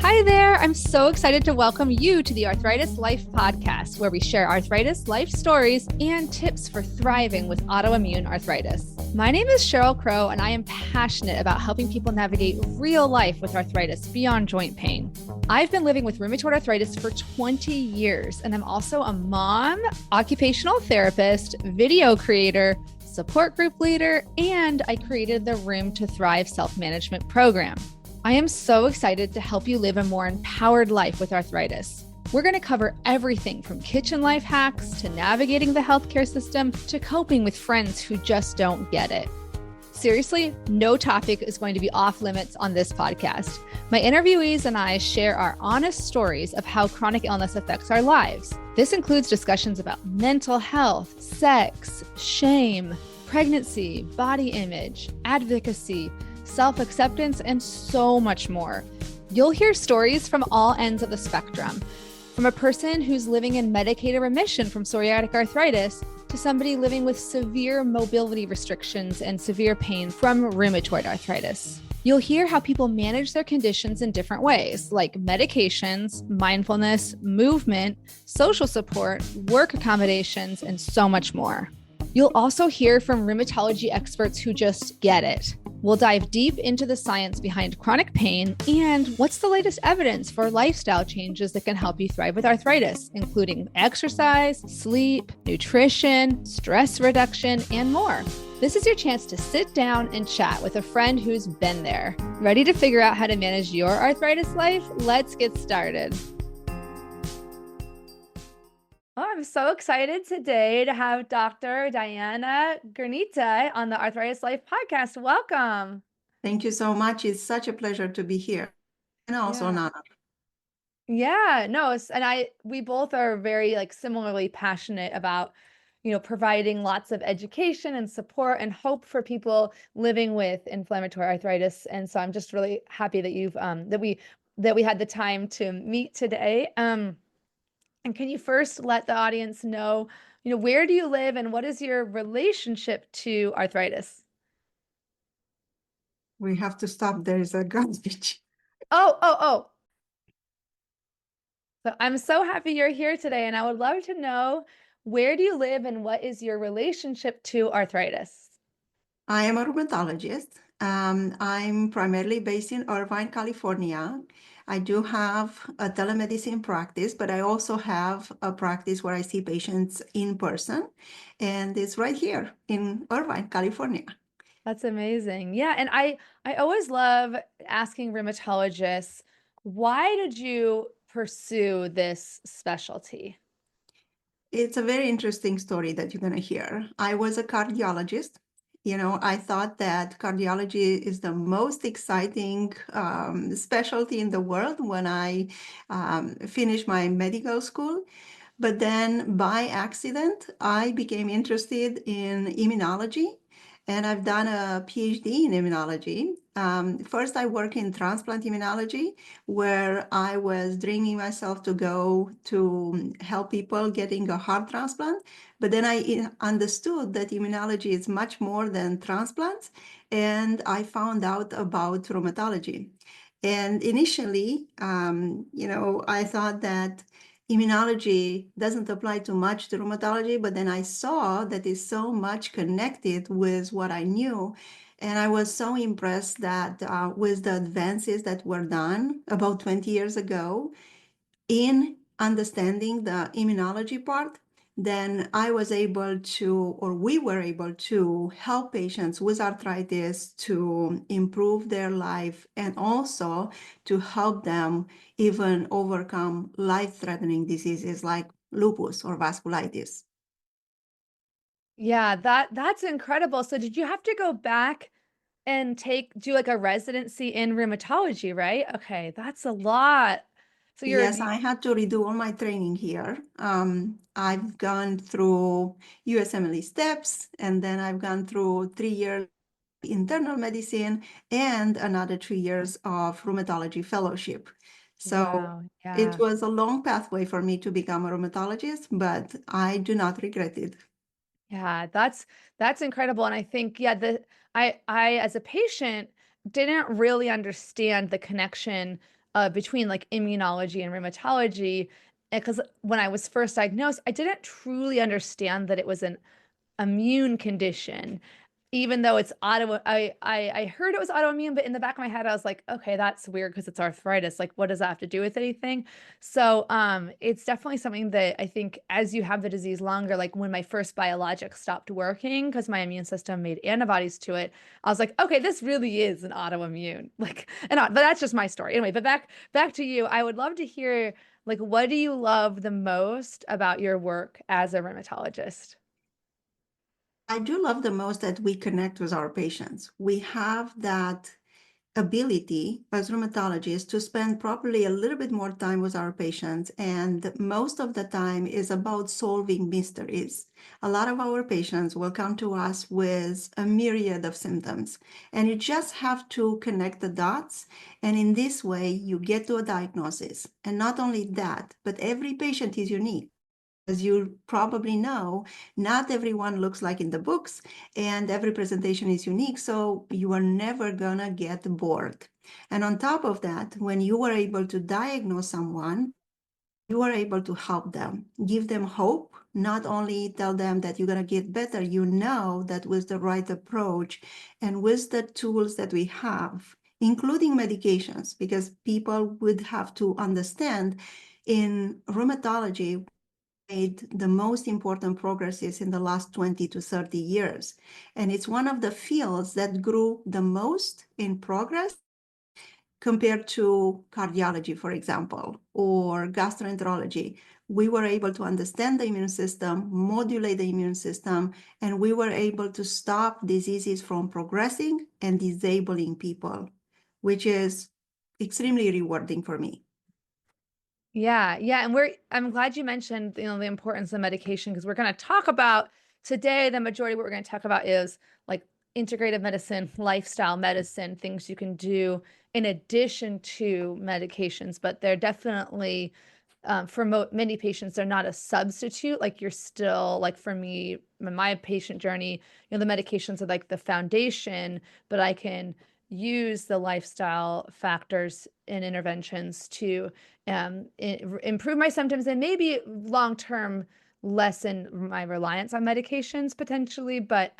Hi there. I'm so excited to welcome you to the Arthritis Life podcast, where we share arthritis life stories and tips for thriving with autoimmune arthritis. My name is Cheryl Crow, and I am passionate about helping people navigate real life with arthritis beyond joint pain. I've been living with rheumatoid arthritis for 20 years, and I'm also a mom, occupational therapist, video creator, support group leader, and I created the Room to Thrive self-management program. I am so excited to help you live a more empowered life with arthritis. We're going to cover everything from kitchen life hacks to navigating the healthcare system to coping with friends who just don't get it. Seriously, no topic is going to be off limits on this podcast. My interviewees and I share our honest stories of how chronic illness affects our lives. This includes discussions about mental health, sex, shame, pregnancy, body image, advocacy, self-acceptance, and so much more. You'll hear stories from all ends of the spectrum, from a person who's living in medicated remission from psoriatic arthritis to somebody living with severe mobility restrictions and severe pain from rheumatoid arthritis. You'll hear how people manage their conditions in different ways, like medications, mindfulness, movement, social support, work accommodations, and so much more. You'll also hear from rheumatology experts who just get it. We'll dive deep into the science behind chronic pain and what's the latest evidence for lifestyle changes that can help you thrive with arthritis, including exercise, sleep, nutrition, stress reduction, and more. This is your chance to sit down and chat with a friend who's been there. Ready to figure out how to manage your arthritis life? Let's get started. Oh, I'm so excited today to have Dr. Diana Girnita on the Arthritis Life podcast. Welcome. Thank you so much. It's such a pleasure to be here, and also an honor. Yeah, no, we both are very similarly passionate about, providing lots of education and support and hope for people living with inflammatory arthritis. And so I'm just really happy that you've that we had the time to meet today. And can you first let the audience know, where do you live and what is your relationship to arthritis? We have to stop. There is a garbage. Oh. So I'm so happy you're here today, and I would love to know, where do you live and what is your relationship to arthritis? I am a rheumatologist. I'm primarily based in Irvine, California. I do have a telemedicine practice, but I also have a practice where I see patients in person, and it's right here in Irvine, California. That's amazing. Yeah, and I always love asking rheumatologists, why did you pursue this specialty? It's a very interesting story that you're going to hear. I was a cardiologist. I thought that cardiology is the most exciting specialty in the world when I finished my medical school. But then by accident, I became interested in immunology, and I've done a PhD in immunology. First, I worked in transplant immunology, where I was dreaming myself to go to help people getting a heart transplant. But then I understood that immunology is much more than transplants, and I found out about rheumatology. And initially, I thought that immunology doesn't apply too much to rheumatology, but then I saw that it's so much connected with what I knew. And I was so impressed that with the advances that were done about 20 years ago in understanding the immunology part, then I was able to, or we were able to help patients with arthritis to improve their life and also to help them even overcome life-threatening diseases like lupus or vasculitis. Yeah, that's incredible. So did you have to go back and do like a residency in rheumatology, right? Okay, that's a lot. So Yes, I had to redo all my training here. I've gone through USMLE steps, and then I've gone through 3 years internal medicine and another 3 years of rheumatology fellowship. So wow, it yeah. was a long pathway for me to become a rheumatologist, but I do not regret it. Yeah, that's incredible. And I think, I as a patient didn't really understand the connection between like immunology and rheumatology. Because when I was first diagnosed, I didn't truly understand that it was an immune condition, even though it's I heard it was autoimmune, but in the back of my head, I was like, okay, that's weird because it's arthritis. Like, what does that have to do with anything? So it's definitely something that I think as you have the disease longer, like when my first biologic stopped working because my immune system made antibodies to it, I was like, okay, this really is an autoimmune. Like, but that's just my story. Anyway, but back to you. I would love to hear, like, what do you love the most about your work as a rheumatologist? I do love the most that we connect with our patients. We have that ability as rheumatologists to spend probably a little bit more time with our patients, and most of the time is about solving mysteries. A lot of our patients will come to us with a myriad of symptoms, and you just have to connect the dots, and in this way you get to a diagnosis. And not only that, but every patient is unique. As you probably know, not everyone looks like in the books, and every presentation is unique, so you are never gonna get bored. And on top of that, when you are able to diagnose someone, you are able to help them, give them hope, not only tell them that you're gonna get better, you know that with the right approach and with the tools that we have, including medications, because people would have to understand in rheumatology, made the most important progresses in the last 20 to 30 years. And it's one of the fields that grew the most in progress compared to cardiology, for example, or gastroenterology. We were able to understand the immune system, modulate the immune system, and we were able to stop diseases from progressing and disabling people, which is extremely rewarding for me. Yeah, yeah, and I'm glad you mentioned, the importance of medication because we're going to talk about today, the majority of what we're going to talk about is like integrative medicine, lifestyle medicine, things you can do in addition to medications, but they're definitely for many patients, they're not a substitute. Like you're still, like for me, in my patient journey, the medications are like the foundation, but I can use the lifestyle factors and interventions to improve my symptoms and maybe long-term lessen my reliance on medications potentially. But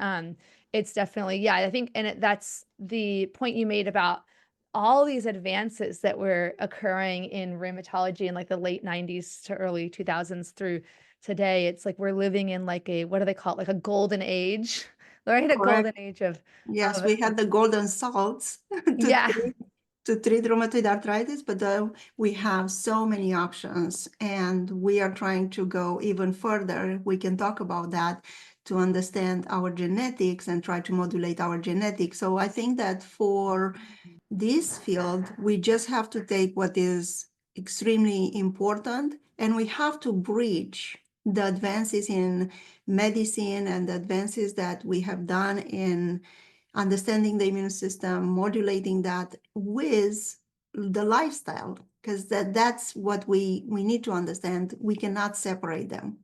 it's definitely, yeah, I think, and that's the point you made about all these advances that were occurring in rheumatology in like the late 90s to early 2000s through today. It's like we're living in like a, what do they call it? Like a golden age, right? A Correct. golden age of, Yes, of we had the golden salts to yeah. treat rheumatoid arthritis, but we have so many options, and we are trying to go even further. We can talk about that to understand our genetics and try to modulate our genetics. So I think that for this field, we just have to take what is extremely important, and we have to bridge the advances in medicine and the advances that we have done in understanding the immune system, modulating that with the lifestyle, because that's what we need to understand. We cannot separate them.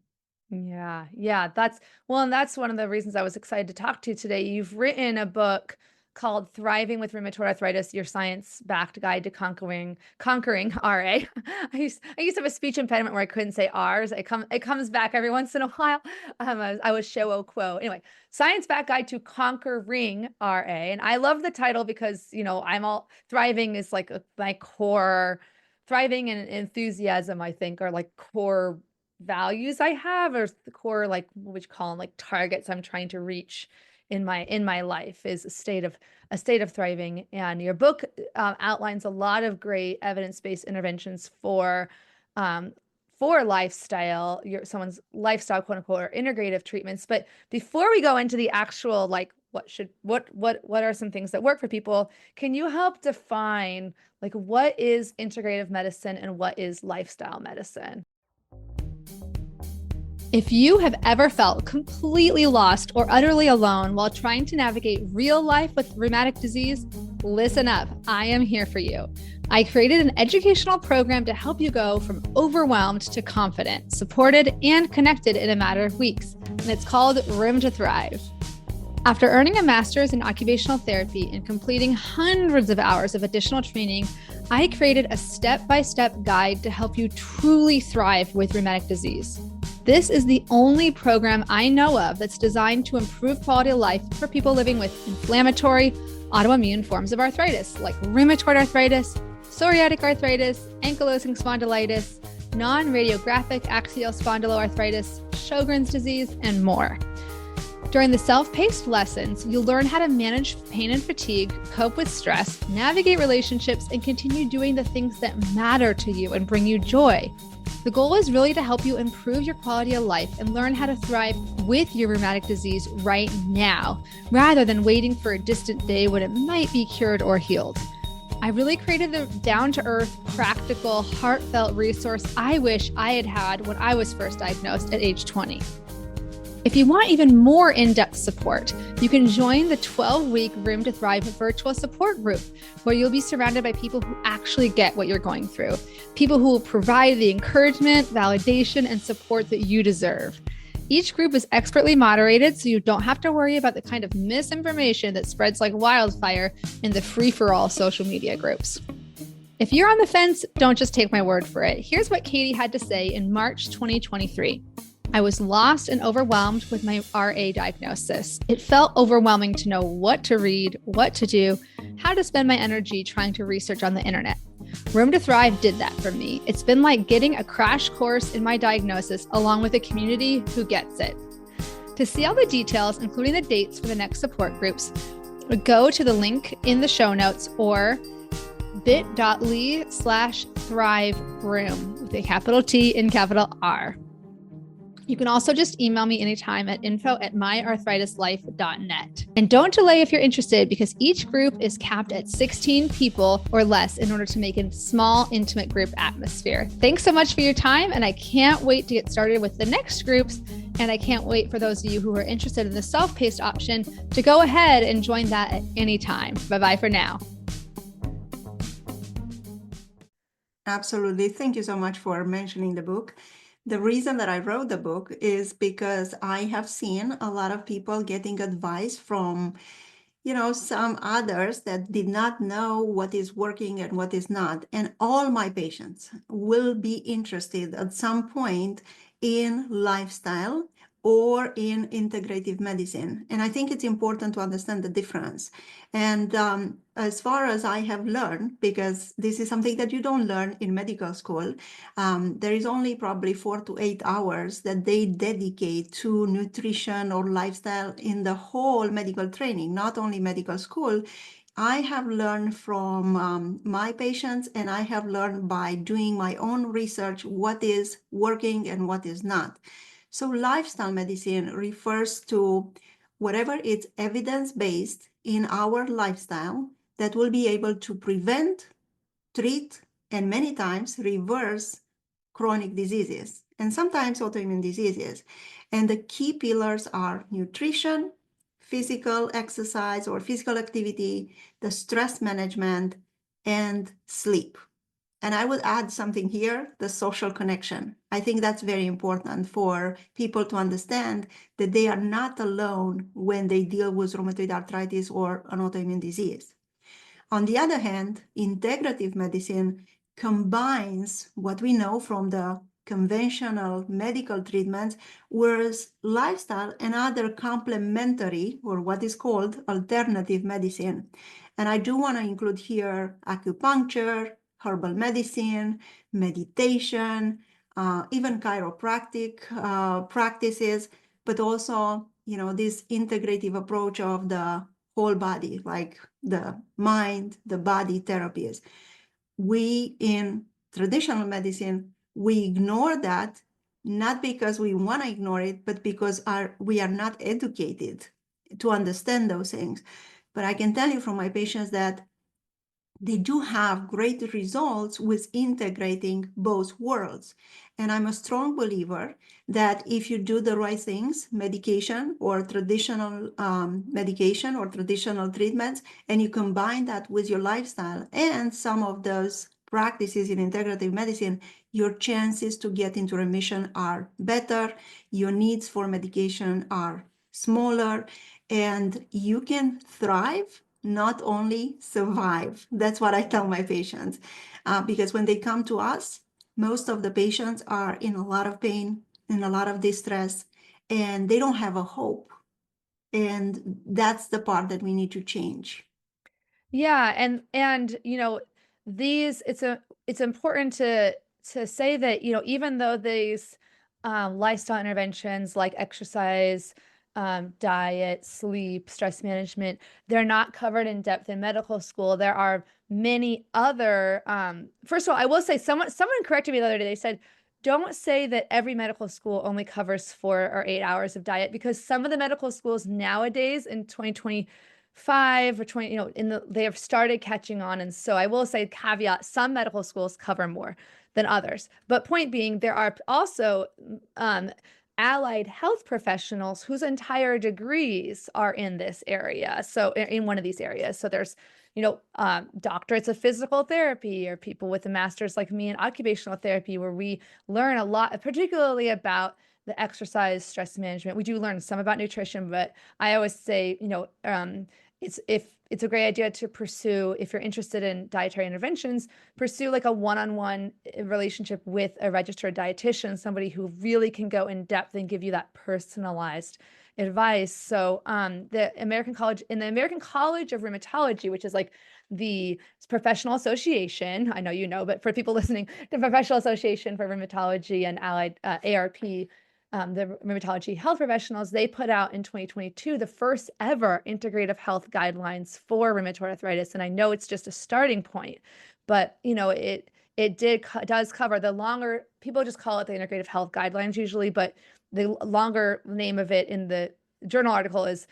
Yeah, yeah, that's well, and that's one of the reasons I was excited to talk to you today. You've written a book called Thriving with Rheumatoid Arthritis, Your Science-Backed Guide to Conquering RA. I used to have a speech impediment where I couldn't say R's. It comes back every once in a while. I was show o quo. Anyway, Science-Backed Guide to Conquering RA. And I love the title because, I'm all thriving is like my core. Thriving and enthusiasm, I think, are like core values I have, or the core, like what would you call them, like targets I'm trying to reach in my life, is a state of thriving. And your book outlines a lot of great evidence-based interventions um, for lifestyle, someone's lifestyle, quote unquote, or integrative treatments. But before we go into the actual, like what are some things that work for people, can you help define like what is integrative medicine and what is lifestyle medicine? If you have ever felt completely lost or utterly alone while trying to navigate real life with rheumatic disease, listen up. I am here for you. I created an educational program to help you go from overwhelmed to confident, supported, and connected in a matter of weeks. And it's called Room to Thrive. After earning a master's in occupational therapy and completing hundreds of hours of additional training, I created a step-by-step guide to help you truly thrive with rheumatic disease. This is the only program I know of that's designed to improve quality of life for people living with inflammatory, autoimmune forms of arthritis, like rheumatoid arthritis, psoriatic arthritis, ankylosing spondylitis, non-radiographic axial spondyloarthritis, Sjogren's disease, and more. During the self-paced lessons, you'll learn how to manage pain and fatigue, cope with stress, navigate relationships, and continue doing the things that matter to you and bring you joy. The goal is really to help you improve your quality of life and learn how to thrive with your rheumatic disease right now, rather than waiting for a distant day when it might be cured or healed. I really created the down-to-earth, practical, heartfelt resource I wish I had had when I was first diagnosed at age 20. If you want even more in-depth support, you can join the 12-week Room to Thrive virtual support group, where you'll be surrounded by people who actually get what you're going through, people who will provide the encouragement, validation, and support that you deserve. Each group is expertly moderated, so you don't have to worry about the kind of misinformation that spreads like wildfire in the free-for-all social media groups. If you're on the fence, don't just take my word for it. Here's what Katie had to say in March 2023. I was lost and overwhelmed with my RA diagnosis. It felt overwhelming to know what to read, what to do, how to spend my energy trying to research on the internet. Room to Thrive did that for me. It's been like getting a crash course in my diagnosis along with a community who gets it. To see all the details, including the dates for the next support groups, go to the link in the show notes or bit.ly/thrive room with a capital T and capital R. You can also just email me anytime at info@myarthritislife.net. And don't delay if you're interested, because each group is capped at 16 people or less in order to make a small, intimate group atmosphere. Thanks so much for your time, and I can't wait to get started with the next groups. And I can't wait for those of you who are interested in the self-paced option to go ahead and join that at any time. Bye-bye for now. Absolutely. Thank you so much for mentioning the book. The reason that I wrote the book is because I have seen a lot of people getting advice from, some others that did not know what is working and what is not. And all my patients will be interested at some point in lifestyle or in integrative medicine. And I think it's important to understand the difference. And as far as I have learned, because this is something that you don't learn in medical school, there is only probably 4 to 8 hours that they dedicate to nutrition or lifestyle in the whole medical training, not only medical school. I have learned from my patients, and I have learned by doing my own research what is working and what is not. So lifestyle medicine refers to whatever is evidence-based in our lifestyle that will be able to prevent, treat, and many times reverse chronic diseases, and sometimes autoimmune diseases. And the key pillars are nutrition, physical exercise or physical activity, the stress management, and sleep. And I would add something here, the social connection. I think that's very important for people to understand that they are not alone when they deal with rheumatoid arthritis or an autoimmune disease. On the other hand, integrative medicine combines what we know from the conventional medical treatments with lifestyle and other complementary, or what is called alternative medicine. And I do want to include here acupuncture, herbal medicine, meditation, even chiropractic practices, but also, this integrative approach of the whole body, like the mind, the body therapies. We in traditional medicine, we ignore that, not because we want to ignore it, but because we are not educated to understand those things. But I can tell you from my patients that they do have great results with integrating both worlds. And I'm a strong believer that if you do the right things, medication or traditional treatments, and you combine that with your lifestyle and some of those practices in integrative medicine, your chances to get into remission are better, your needs for medication are smaller, And you can thrive, not only survive. That's what I tell my patients. Because when they come to us, most of the patients are in a lot of pain, in a lot of distress, and they don't have a hope. And that's the part that we need to change. Yeah, and these it's important to say that, even though these lifestyle interventions like exercise, diet, sleep, stress management, they're not covered in depth in medical school. There are many other first of all, I will say someone corrected me the other day. They said, don't say that every medical school only covers 4 or 8 hours of diet, because some of the medical schools nowadays in 2025 or 20, they have started catching on. And so I will say, caveat, some medical schools cover more than others. But point being, there are also allied health professionals whose entire degrees are in this area. So in one of these areas. So there's, doctorates of physical therapy, or people with a master's like me in occupational therapy, where we learn a lot, particularly about the exercise, stress management. We do learn some about nutrition, but I always say, it's a great idea to pursue, if you're interested in dietary interventions, pursue like a one-on-one relationship with a registered dietitian, somebody who really can go in depth and give you that personalized advice. So the American College of Rheumatology, which is like the professional association, I know you know, but for people listening, the Professional Association for Rheumatology and Allied ARP, the rheumatology health professionals, they put out in 2022 the first ever integrative health guidelines for rheumatoid arthritis. And I know it's just a starting point, but does cover the longer, people just call it the integrative health guidelines usually, but the longer name of it in the journal article is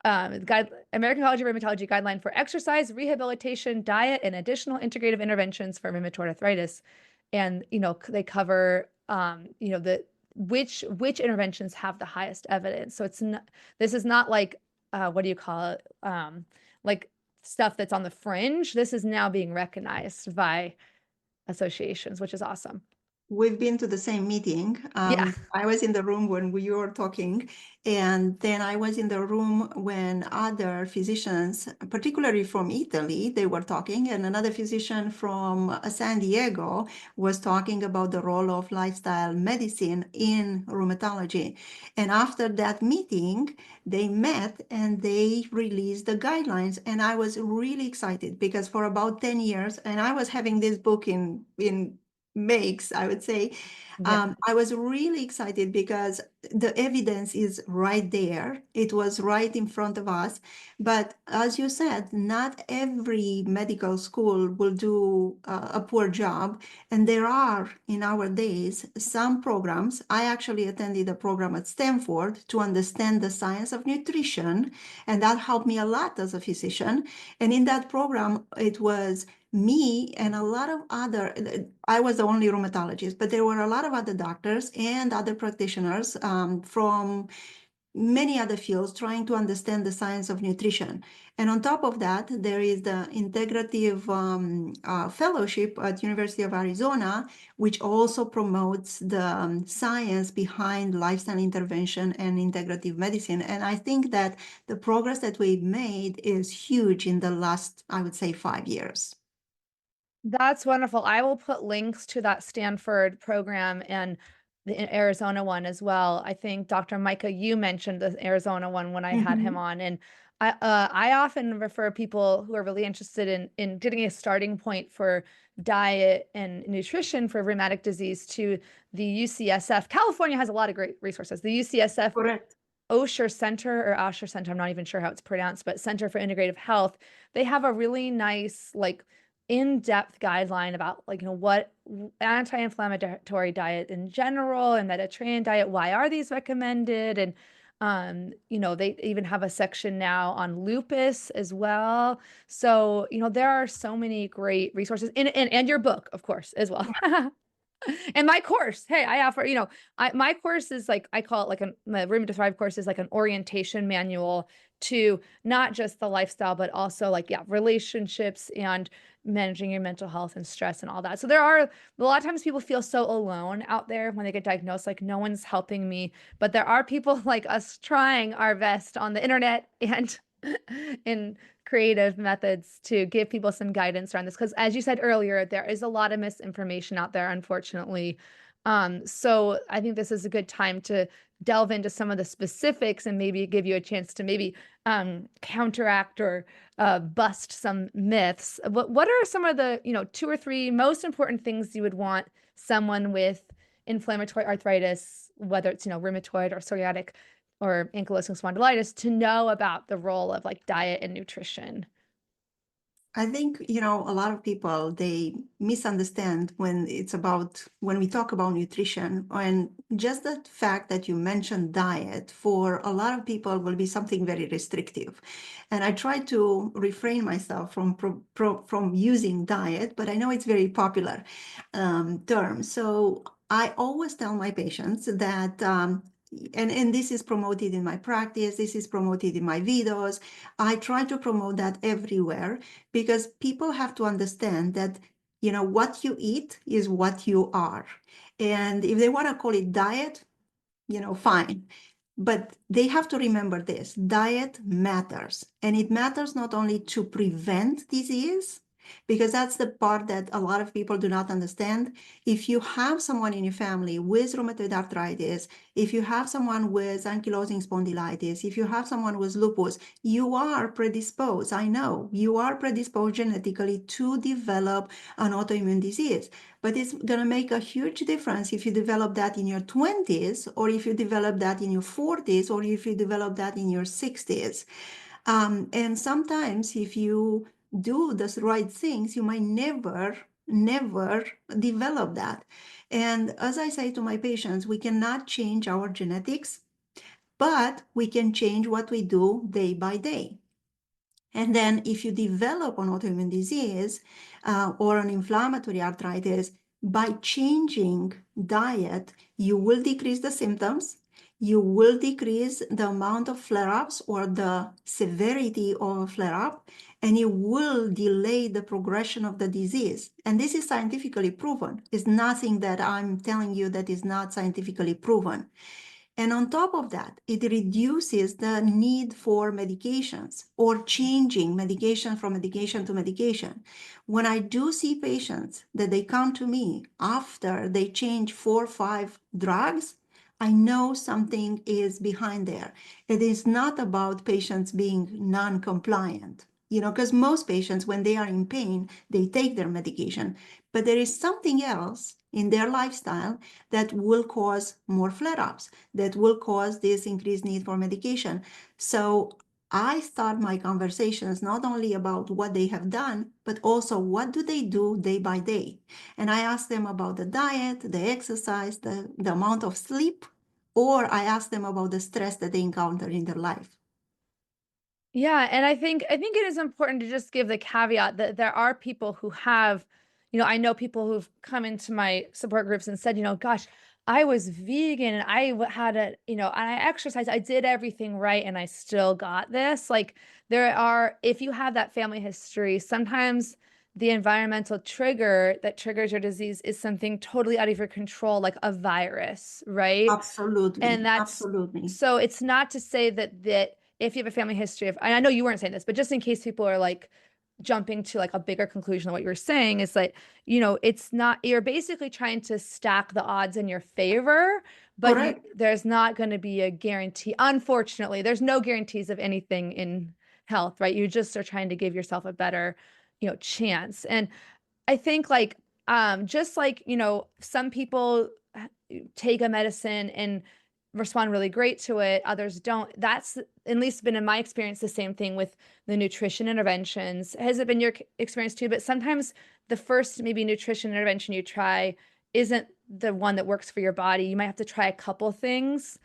American College of Rheumatology Guideline for Exercise, Rehabilitation, Diet, and Additional Integrative Interventions for Rheumatoid Arthritis. And, they cover, which interventions have the highest evidence. So this is not like, what do you call it? Like stuff that's on the fringe. This is now being recognized by associations, which is awesome. We've been to the same meeting. Yeah. I was in the room when we were talking, and then I was in the room when other physicians, particularly from Italy, they were talking, and another physician from San Diego was talking about the role of lifestyle medicine in rheumatology. And after that meeting, they met and they released the guidelines, and I was really excited because for about 10 years, and I was having this book in makes, I would say. Yeah. I was really excited because the evidence is right there. It was right in front of us. But as you said, not every medical school will do a poor job. And there are, in our days, some programs. I actually attended a program at Stanford to understand the science of nutrition, and that helped me a lot as a physician. And in that program, it was me and a lot of other, I was the only rheumatologist, but there were a lot of other doctors and other practitioners from many other fields trying to understand the science of nutrition. And on top of that, there is the Integrative Fellowship at University of Arizona, which also promotes the science behind lifestyle intervention and integrative medicine. And I think that the progress that we've made is huge in the last, I would say, 5 years. That's wonderful. I will put links to that Stanford program and the Arizona one as well. I think Dr. Micah, you mentioned the Arizona one when I had him Mhm. on, and I often refer people who are really interested in getting a starting point for diet and nutrition for rheumatic disease to the UCSF. California has a lot of great resources. The UCSF Correct. Osher Center or Osher Center, I'm not even sure how it's pronounced, but Center for Integrative Health, they have a really nice, like, in-depth guideline about, like, what anti-inflammatory diet in general and Mediterranean diet, why are these recommended? And they even have a section now on lupus as well. So, there are so many great resources and your book, of course, as well. And my course, hey, I offer, my course is like, I call it like my Room to Thrive course is like an orientation manual to not just the lifestyle, but also like, yeah, relationships and managing your mental health and stress and all that. So there are a lot of times people feel so alone out there when they get diagnosed, like no one's helping me, but there are people like us trying our best on the internet and in creative methods to give people some guidance around this. Because as you said earlier, there is a lot of misinformation out there, unfortunately. So I think this is a good time to delve into some of the specifics and maybe give you a chance to maybe counteract or bust some myths. What are some of the, 2 or 3 most important things you would want someone with inflammatory arthritis, whether it's, rheumatoid or psoriatic or ankylosing spondylitis, to know about the role of like diet and nutrition? I think, a lot of people, they misunderstand when we talk about nutrition, and just the fact that you mentioned diet for a lot of people will be something very restrictive. And I try to refrain myself from using diet, but I know it's very popular term. So I always tell my patients that, and this is promoted in my practice, this is promoted in my videos. I try to promote that everywhere, because people have to understand that, what you eat is what you are. And if they want to call it diet, fine. But they have to remember this: diet matters. And it matters not only to prevent disease, because that's the part that a lot of people do not understand. If you have someone in your family with rheumatoid arthritis, if you have someone with ankylosing spondylitis, if you have someone with lupus, you are predisposed. I know you are predisposed genetically to develop an autoimmune disease. But it's going to make a huge difference if you develop that in your 20s, or if you develop that in your 40s, or if you develop that in your 60s. And sometimes if you do the right things, you might never develop that. And as I say to my patients, we cannot change our genetics, but we can change what we do day by day. And then if you develop an autoimmune disease or an inflammatory arthritis, by changing diet, you will decrease the symptoms, you will decrease the amount of flare-ups or the severity of a flare-up, and you will delay the progression of the disease. And this is scientifically proven. It's nothing that I'm telling you that is not scientifically proven. And on top of that, it reduces the need for medications or changing medication from medication to medication. When I do see patients that they come to me after they change 4 or 5 drugs, I know something is behind there. It is not about patients being non-compliant, because most patients, when they are in pain, they take their medication. But there is something else in their lifestyle that will cause more flare-ups, that will cause this increased need for medication. So I start my conversations not only about what they have done, but also what do they do day by day. And I ask them about the diet, the exercise, the amount of sleep, or I ask them about the stress that they encounter in their life. Yeah, and I think it is important to just give the caveat that there are people who have, I know people who've come into my support groups and said, gosh, I was vegan and had and I exercised, I did everything right and I still got this. Like if you have that family history, sometimes the environmental trigger that triggers your disease is something totally out of your control, like a virus, right? And Absolutely, absolutely. so it's not to say that if you have a family history of, and I know you weren't saying this, but just in case people are like jumping to like a bigger conclusion of what you were saying, is like, it's not, you're basically trying to stack the odds in your favor, but Correct. there's not going to be a guarantee. Unfortunately, there's no guarantees of anything in health, right? You just are trying to give yourself a better, chance. And I think like, just like, some people take a medicine and respond really great to it, others don't. That's at least been in my experience the same thing with the nutrition interventions. Has it been your experience too? But sometimes the first maybe nutrition intervention you try isn't the one that works for your body. You might have to try a couple things.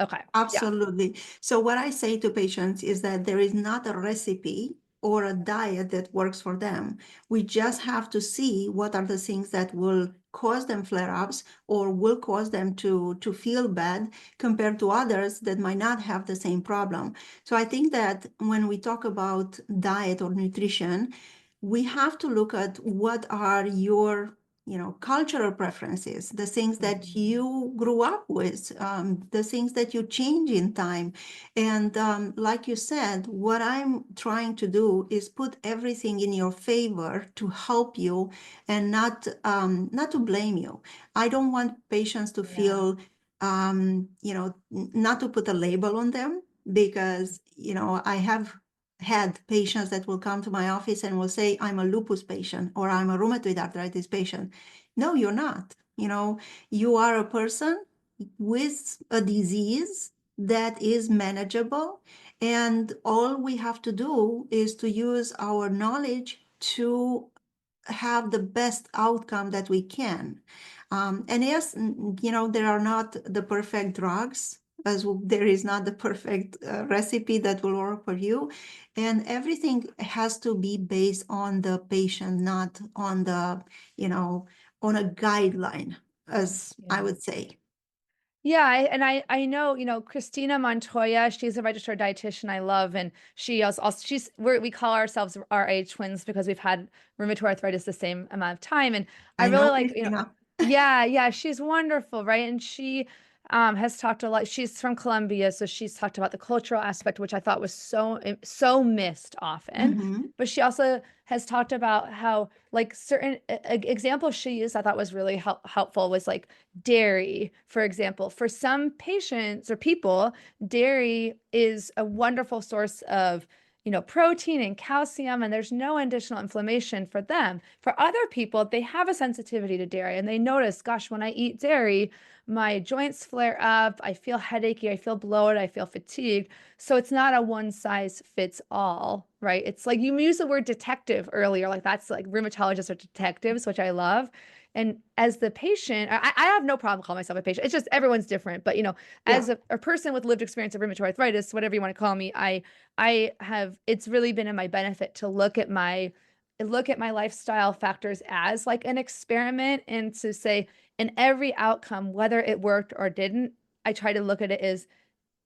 Okay. Yeah. Absolutely. So what I say to patients is that there is not a recipe or a diet that works for them. We just have to see what are the things that will cause them flare-ups or will cause them to feel bad compared to others that might not have the same problem. So I think that when we talk about diet or nutrition, we have to look at what are your cultural preferences, the things that you grew up with, the things that you change in time. And like you said, what I'm trying to do is put everything in your favor to help you and not to blame you. I don't want patients to feel, not to put a label on them, because, I have had patients that will come to my office and will say, I'm a lupus patient or I'm a rheumatoid arthritis patient. No, you're not. You are a person with a disease that is manageable. And all we have to do is to use our knowledge to have the best outcome that we can. And yes, there are not the perfect drugs, as there is not the perfect recipe that will work for you. And everything has to be based on the patient, not on on a guideline, as I Yeah. would say. Yeah, I know, Christina Montoya, she's a registered dietitian I love, and she also we call ourselves RA twins because we've had rheumatoid arthritis the same amount of time, and I I really know like, Christina. yeah, she's wonderful, right? And she has talked a lot. She's from Colombia, so she's talked about the cultural aspect, which I thought was so missed often. Mhm. But she also has talked about how like certain examples she used I thought was really helpful was like dairy, for example. For some patients or people, dairy is a wonderful source of protein and calcium, and there's no additional inflammation for them. For other people, they have a sensitivity to dairy and they notice, gosh, when I eat dairy, my joints flare up, I feel headachy, I feel bloated, I feel fatigued. So it's not a one size fits all, right? It's like you used the word detective earlier, like that's like rheumatologists are detectives, which I love. And as the patient, I have no problem calling myself a patient. It's just everyone's different. But Yeah. as a person with lived experience of rheumatoid arthritis, whatever you want to call me, I have, it's really been in my benefit to look at my lifestyle factors as like an experiment and to say in every outcome, whether it worked or didn't, I try to look at it as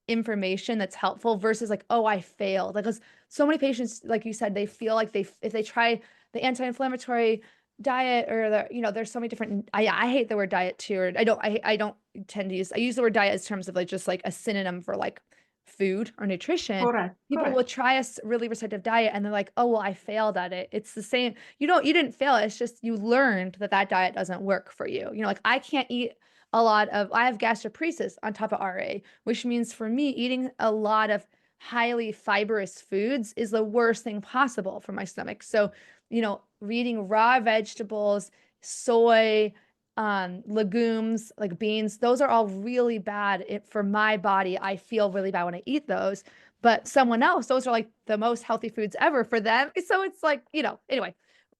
information that's helpful versus like, oh, I failed. Like, 'cause so many patients, like you said, they feel like if they try the anti-inflammatory diet or there's so many different, I hate the word diet too, or I don't tend to I use the word diet as terms of like just like a synonym for like food or nutrition. Correct. People will Correct. try a really restrictive diet and they're like, oh, well, I failed at it. It's the same. You didn't fail. It's just you learned that diet doesn't work for you. Like I can't eat I have gastroparesis on top of RA, which means for me, eating a lot of highly fibrous foods is the worst thing possible for my stomach. So, eating raw vegetables, soy, legumes like beans, those are all really bad for my body. I feel really bad when I eat those. But someone else, those are like the most healthy foods ever for them. So it's like, anyway,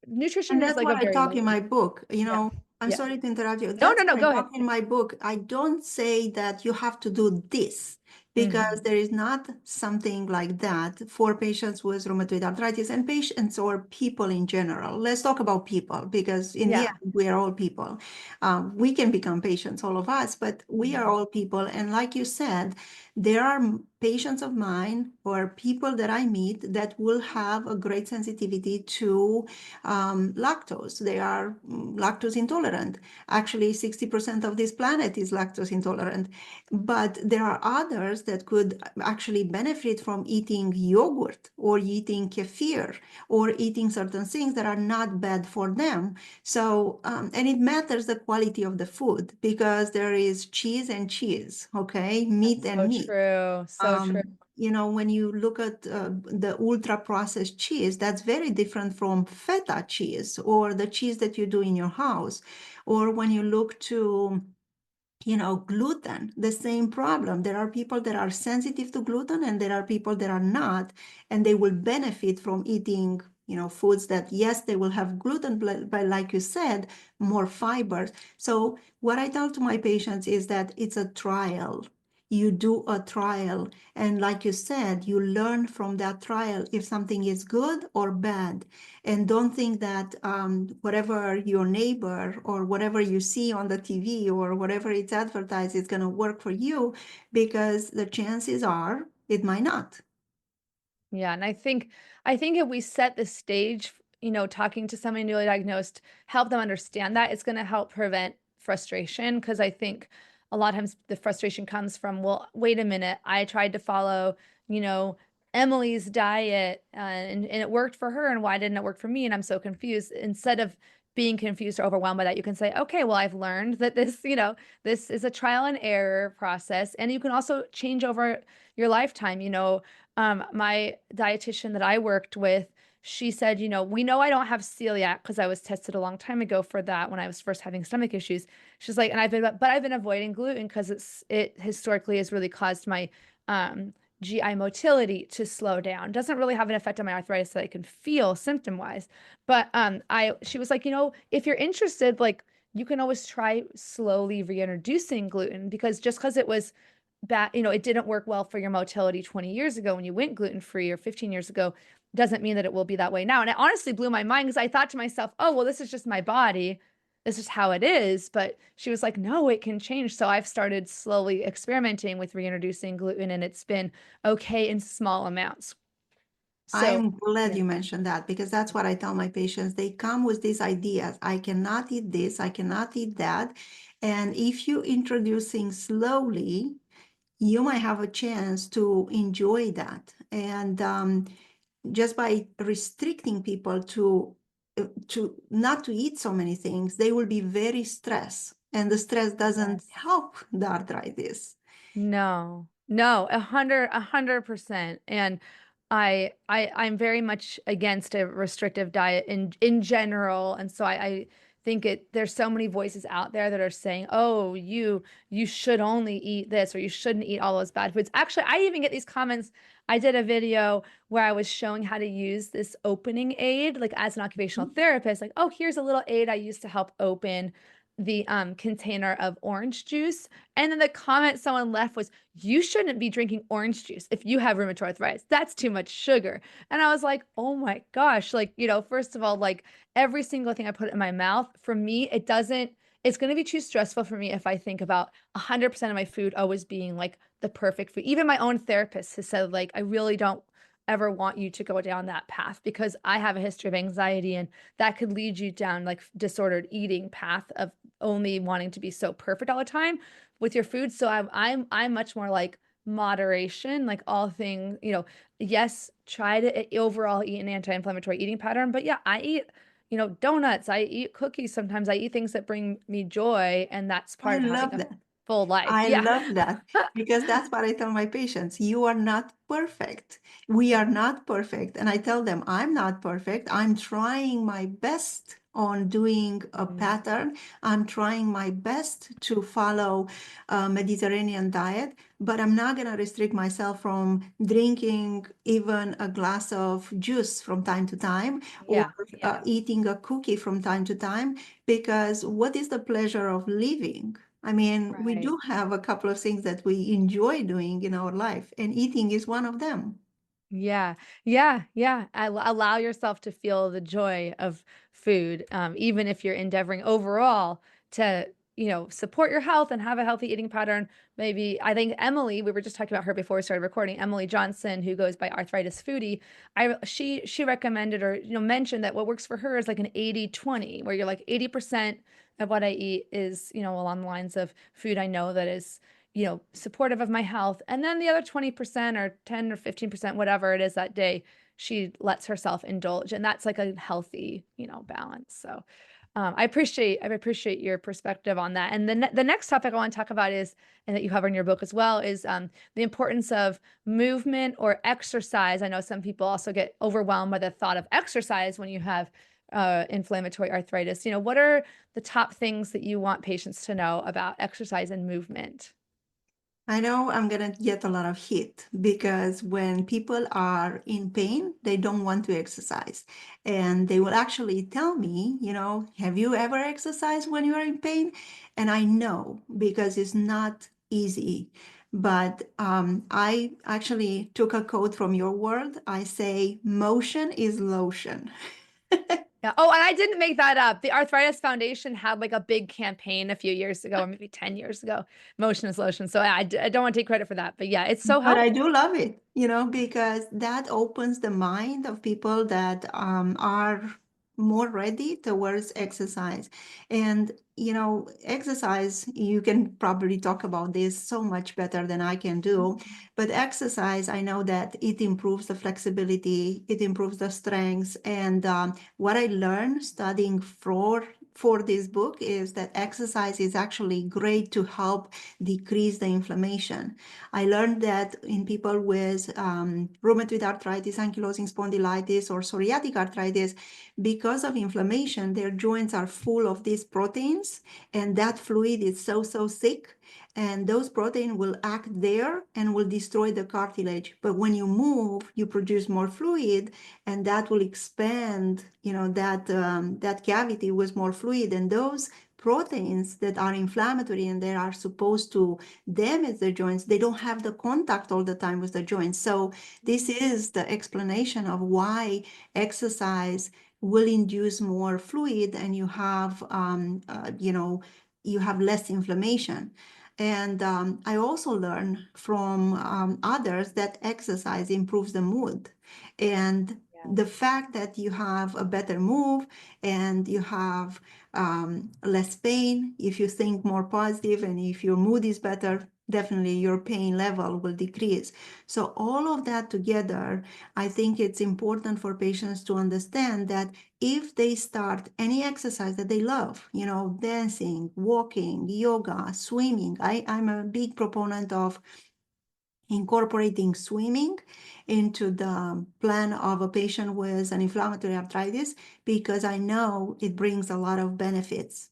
nutrition And is that's like a what I very talk in layered. my book. Yeah. I'm Yeah. sorry to interrupt you. No, That's no, no, what I go ahead. talk in my book. I don't say that you have to do this, because Mhm. there is not something like that for patients with rheumatoid arthritis and patients or people in general. Let's talk about people, because in the Yeah. end, we are all people. We can become patients, all of us, but we are Mhm. all people. And like you said, there are patients of mine or people that I meet that will have a great sensitivity to lactose. They are lactose intolerant. Actually, 60% of this planet is lactose intolerant. But there are others that could actually benefit from eating yogurt or eating kefir or eating certain things that are not bad for them. So, and it matters the quality of the food, because there is cheese and cheese, okay? Meat That's and so meat. true. So true. When you look at the ultra processed cheese, that's very different from feta cheese or the cheese that you do in your house. Or when you look to, gluten, the same problem. There are people that are sensitive to gluten and there are people that are not, and they will benefit from eating, foods that, yes, they will have gluten, but like you said, more fibers. So what I tell to my patients is that it's a trial. you do a trial. And like you said, you learn from that trial if something is good or bad. And don't think that whatever your neighbor or whatever you see on the TV or whatever it's advertised is going to work for you, because the chances are it might not. Yeah, and I think if we set the stage, talking to somebody newly diagnosed, help them understand that, it's going to help prevent frustration because I think a lot of times the frustration comes from, well, wait a minute, I tried to follow, you know, Emily's diet and it worked for her and why didn't it work for me? And I'm so confused. Instead of being confused or overwhelmed by that, you can say, okay, well, I've learned that this, this is a trial and error process. And you can also change over your lifetime, my dietitian that I worked with, she said, we know I don't have celiac because I was tested a long time ago for that when I was first having stomach issues. She's like, but I've been avoiding gluten because it historically has really caused my GI motility to slow down. Doesn't really have an effect on my arthritis that I can feel symptom wise. But she was like, if you're interested, like you can always try slowly reintroducing gluten because just because it was bad, it didn't work well for your motility 20 years ago when you went gluten-free or 15 years ago, doesn't mean that it will be that way now. And it honestly blew my mind because I thought to myself, oh, well, this is just my body. This is how it is. But she was like, no, it can change. So I've started slowly experimenting with reintroducing gluten and it's been okay in small amounts. So I'm glad yeah. you mentioned that, because that's what I tell my patients. They come with these ideas. I cannot eat this, I cannot eat that. And if you introduce things slowly, you might have a chance to enjoy that. And just by restricting people to not to eat so many things, they will be very stressed, and the stress doesn't Yes. help the arthritis. No, no, 100%. And I'm very much against a restrictive diet in general. And so I think there's so many voices out there that are saying, oh, you should only eat this or you shouldn't eat all those bad foods. Actually, I even get these comments. I did a video where I was showing how to use this opening aid, like as an occupational therapist, like, oh, here's a little aid I used to help open the container of orange juice. And then the comment someone left was, you shouldn't be drinking orange juice if you have rheumatoid arthritis. That's too much sugar. And I was like, oh my gosh, like, first of all, like every single thing I put in my mouth, for me, it's going to be too stressful for me if I think about 100% of my food always being like the perfect food. Even my own therapist has said, like, I really don't ever want you to go down that path because I have a history of anxiety and that could lead you down like disordered eating path of only wanting to be so perfect all the time with your food. So I'm much more like moderation, like all things, yes, try to overall eat an anti-inflammatory eating pattern, but yeah, I eat, donuts, I eat cookies, sometimes I eat things that bring me joy, and that's part I of having love a that. full life. I Yeah. love that, because that's what I tell my patients. You are not perfect. We are not perfect. And I tell them, I'm not perfect. I'm trying my best on doing a Mm, pattern. I'm trying my best to follow a Mediterranean diet, but I'm not going to restrict myself from drinking even a glass of juice from time to time, or yeah, yeah, eating a cookie from time to time, because what is the pleasure of living? I mean, we right. do have a couple of things that we enjoy doing in our life, and eating is one of them. Yeah, yeah, yeah. Allow yourself to feel the joy of food, even if you're endeavoring overall to, support your health and have a healthy eating pattern. Maybe I think Emily, we were just talking about her before we started recording, Emily Johnson, who goes by Arthritis Foodie. She recommended or mentioned that what works for her is like an 80-20, where you're like 80% of what I eat is, along the lines of food I know that is supportive of my health. And then the other 20% or 10 or 15%, whatever it is that day, she lets herself indulge. And that's like a healthy, balance. So I appreciate your perspective on that. And the next topic I want to talk about is, and that you cover in your book as well, is the importance of movement or exercise. I know some people also get overwhelmed by the thought of exercise when you have inflammatory arthritis. What are the top things that you want patients to know about exercise and movement? I know I'm going to get a lot of heat, because when people are in pain, they don't want to exercise. And they will actually tell me, have you ever exercised when you are in pain? And I know, because it's not easy. But I actually took a quote from your world. I say, motion is lotion. Yeah. Oh, and I didn't make that up. The Arthritis Foundation had like a big campaign a few years ago, or maybe 10 years ago, motion is lotion. So I don't want to take credit for that, but yeah, it's so But I helpful. do love it, you know, because that opens the mind of people that are more ready towards exercise. And, you know, exercise, you can probably talk about this so much better than I can do. But exercise, I know that it improves the flexibility, it improves the strength. And what I learned studying for this book is that exercise is actually great to help decrease the inflammation. I learned that in people with rheumatoid arthritis, ankylosing spondylitis, or psoriatic arthritis, because of inflammation, their joints are full of these proteins, and that fluid is so thick, and those proteins will act there and will destroy the cartilage. But when you move, you produce more fluid, and that will expand, you know, that cavity with more fluid, and those proteins that are inflammatory and they are supposed to damage the joints, they don't have the contact all the time with the joints. So this is the explanation of why exercise will induce more fluid, and you have, you have less inflammation. And I also learned from others that exercise improves the mood. And the fact that you have a better move and you have less pain, if you think more positive and if your mood is better, definitely your pain level will decrease. So all of that together, I think it's important for patients to understand that if they start any exercise that they love, you know, dancing, walking, yoga, swimming, I'm a big proponent of incorporating swimming into the plan of a patient with an inflammatory arthritis, because I know it brings a lot of benefits.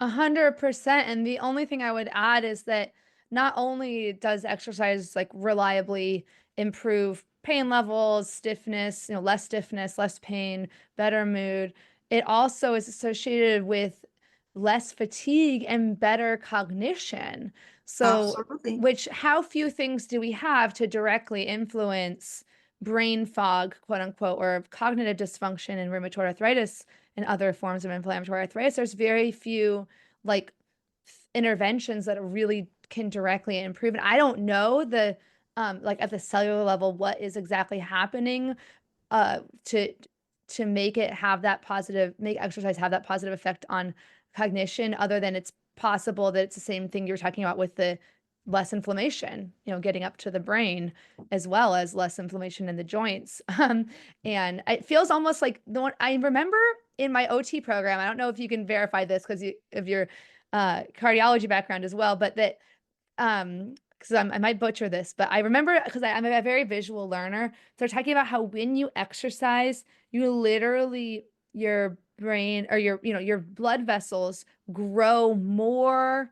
100%. And the only thing I would add is that not only does exercise like reliably improve pain levels, stiffness, less stiffness, less pain, better mood, it also is associated with less fatigue and better cognition. So, Absolutely. which how few things do we have to directly influence brain fog, quote unquote, or cognitive dysfunction in rheumatoid arthritis and other forms of inflammatory arthritis? There's very few like interventions that really can directly improve. And I don't know the like at the cellular level what is exactly happening uh to make it have that positive, make exercise have that positive effect on cognition, other than it's possible that it's the same thing you're talking about with the less inflammation, getting up to the brain, as well as less inflammation in the joints. And it feels almost like the one I remember in my OT program. I don't know if you can verify this because of your cardiology background as well, but that because I might butcher this, but I remember because I'm a very visual learner. So they're talking about how when you exercise, you literally, your brain or your blood vessels grow more,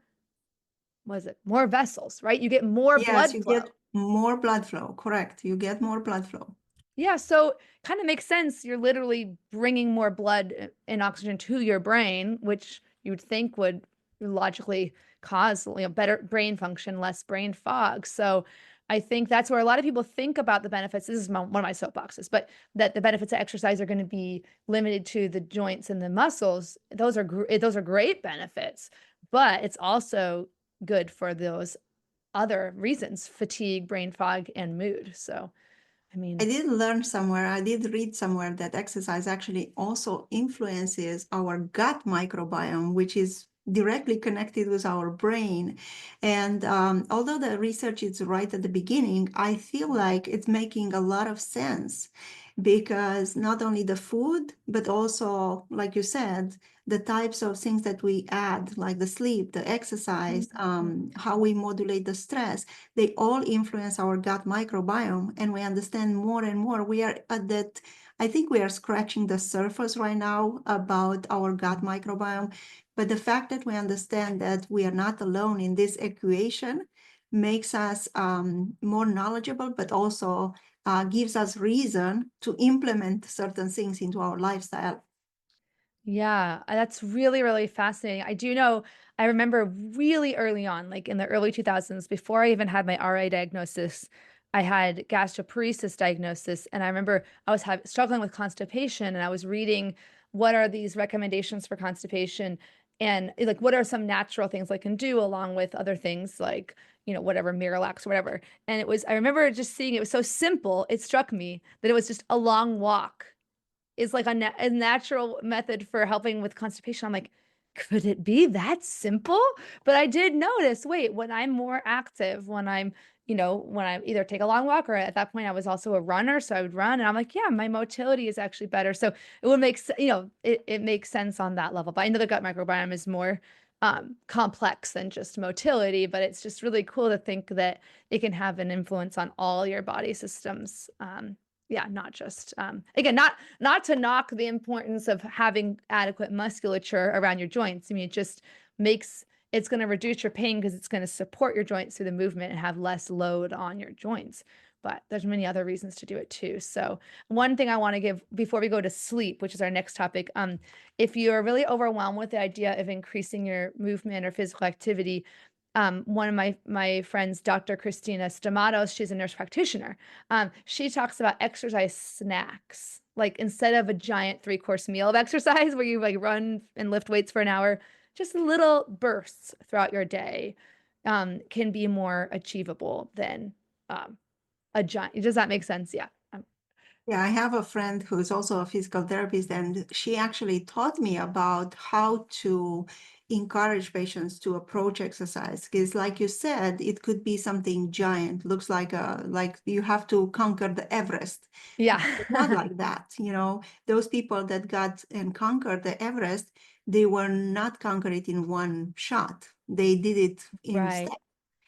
was it more vessels, right? You get more Yes, blood you flow. get more blood flow. Correct. You get more blood flow. Yeah, so kind of makes sense. You're literally bringing more blood and oxygen to your brain, which you would think would logically cause, better brain function, less brain fog. So I think that's where a lot of people think about the benefits. This is one of my soapboxes, but that the benefits of exercise are going to be limited to the joints and the muscles. Those are great benefits, but it's also good for those other reasons: fatigue, brain fog, and mood. So, I I mean, did learn somewhere, I did read somewhere that exercise actually also influences our gut microbiome, which is directly connected with our brain. And although the research is right at the beginning, I feel like it's making a lot of sense, because not only the food, but also, like you said, the types of things that we add, like the sleep, the exercise, how we modulate the stress, they all influence our gut microbiome. And we understand more and more. We are at that, I think we are scratching the surface right now about our gut microbiome. But the fact that we understand that we are not alone in this equation makes us more knowledgeable, but also gives us reason to implement certain things into our lifestyle. Yeah, that's really, really fascinating. I do know, I remember really early on, like in the early 2000s, before I even had my RA diagnosis, I had gastroparesis diagnosis. And I remember I was struggling with constipation, and I was reading what are these recommendations for constipation, and like what are some natural things I can do along with other things like, whatever, Miralax or whatever. And I remember just seeing it was so simple, it struck me that it was just a long walk is like a natural method for helping with constipation. I'm like, could it be that simple? But I did notice, wait, when I'm more active, when I either take a long walk, or at that point I was also a runner, so I would run, and I'm like, yeah, my motility is actually better. So it would make, it makes sense on that level. But I know the gut microbiome is more complex than just motility, but it's just really cool to think that it can have an influence on all your body systems. Yeah, not just again, not to knock the importance of having adequate musculature around your joints. I mean, it just makes it's going to reduce your pain because it's going to support your joints through the movement and have less load on your joints. But there's many other reasons to do it too. So one thing I want to give before we go to sleep, which is our next topic, if you're really overwhelmed with the idea of increasing your movement or physical activity, one of my friends, Dr. Christina Stamatos, she's a nurse practitioner. She talks about exercise snacks, like instead of a giant 3-course meal of exercise where you like run and lift weights for an hour, just little bursts throughout your day can be more achievable than a giant. Does that make sense? Yeah. Yeah, I have a friend who's also a physical therapist, and she actually taught me about how to encourage patients to approach exercise. Because, like you said, it could be something giant, looks like you have to conquer the Everest. Yeah. It's not like that, Those people that got and conquered the Everest, they were not conquer it in one shot. They did it in Right. steps.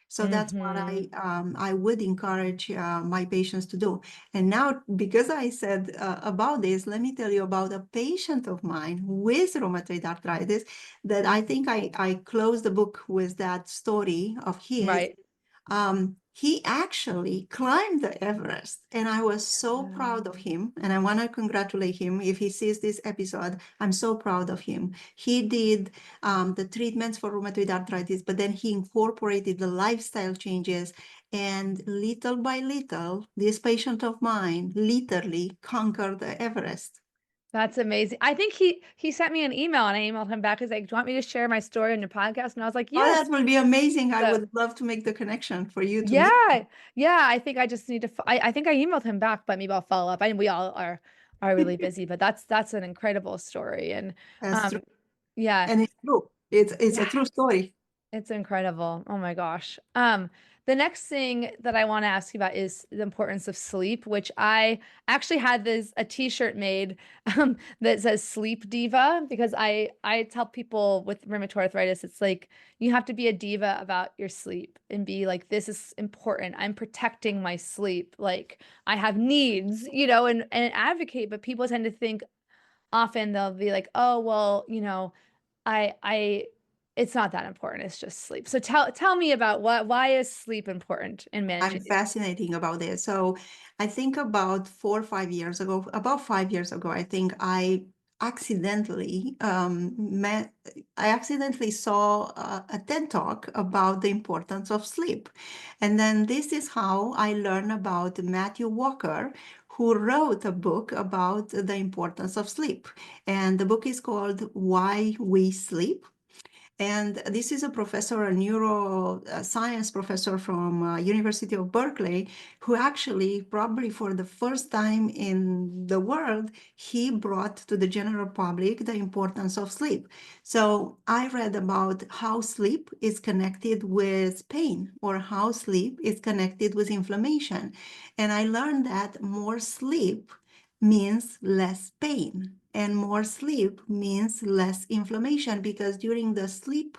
So that's what Mm-hmm. I would encourage my patients to do. And now, because I said about this, let me tell you about a patient of mine with rheumatoid arthritis that I think I closed the book with that story of his. Right. He actually climbed the Everest, and I was so proud of him. And I want to congratulate him. If he sees this episode, I'm so proud of him. He did the treatments for rheumatoid arthritis, but then he incorporated the lifestyle changes. And little by little, this patient of mine literally conquered the Everest. That's amazing. I think he sent me an email, and I emailed him back. He's like, "Do you want me to share my story on your podcast?" And I was like, Oh, "Yes." that will be amazing. I So would love to make the connection for you to meet. yeah, yeah. I think I just need to. I think I emailed him back, but maybe I'll follow up. I mean, we all are really busy, but that's an incredible story, and That's true. um, yeah, And it's true. It's a yeah. true story. It's incredible. Oh my gosh. The next thing that I want to ask you about is the importance of sleep, which I actually had a t-shirt made that says Sleep Diva, because I tell people with rheumatoid arthritis, it's like you have to be a diva about your sleep and be like, this is important. I'm protecting my sleep. Like I have needs, and advocate, but people tend to think often they'll be like, oh, well, I it's not that important. It's just sleep. So tell me about why is sleep important in I'm managing these? fascinating about this. So I think about 4 or 5 years ago, about 5 years ago, I think accidentally met, I accidentally saw a TED talk about the importance of sleep. And then this is how I learned about Matthew Walker, who wrote a book about the importance of sleep. And the book is called Why We Sleep. And this is a professor, a neuroscience professor from University of Berkeley, who actually, probably for the first time in the world, he brought to the general public the importance of sleep. So I read about how sleep is connected with pain, or how sleep is connected with inflammation. And I learned that more sleep means less pain, and more sleep means less inflammation, because during the sleep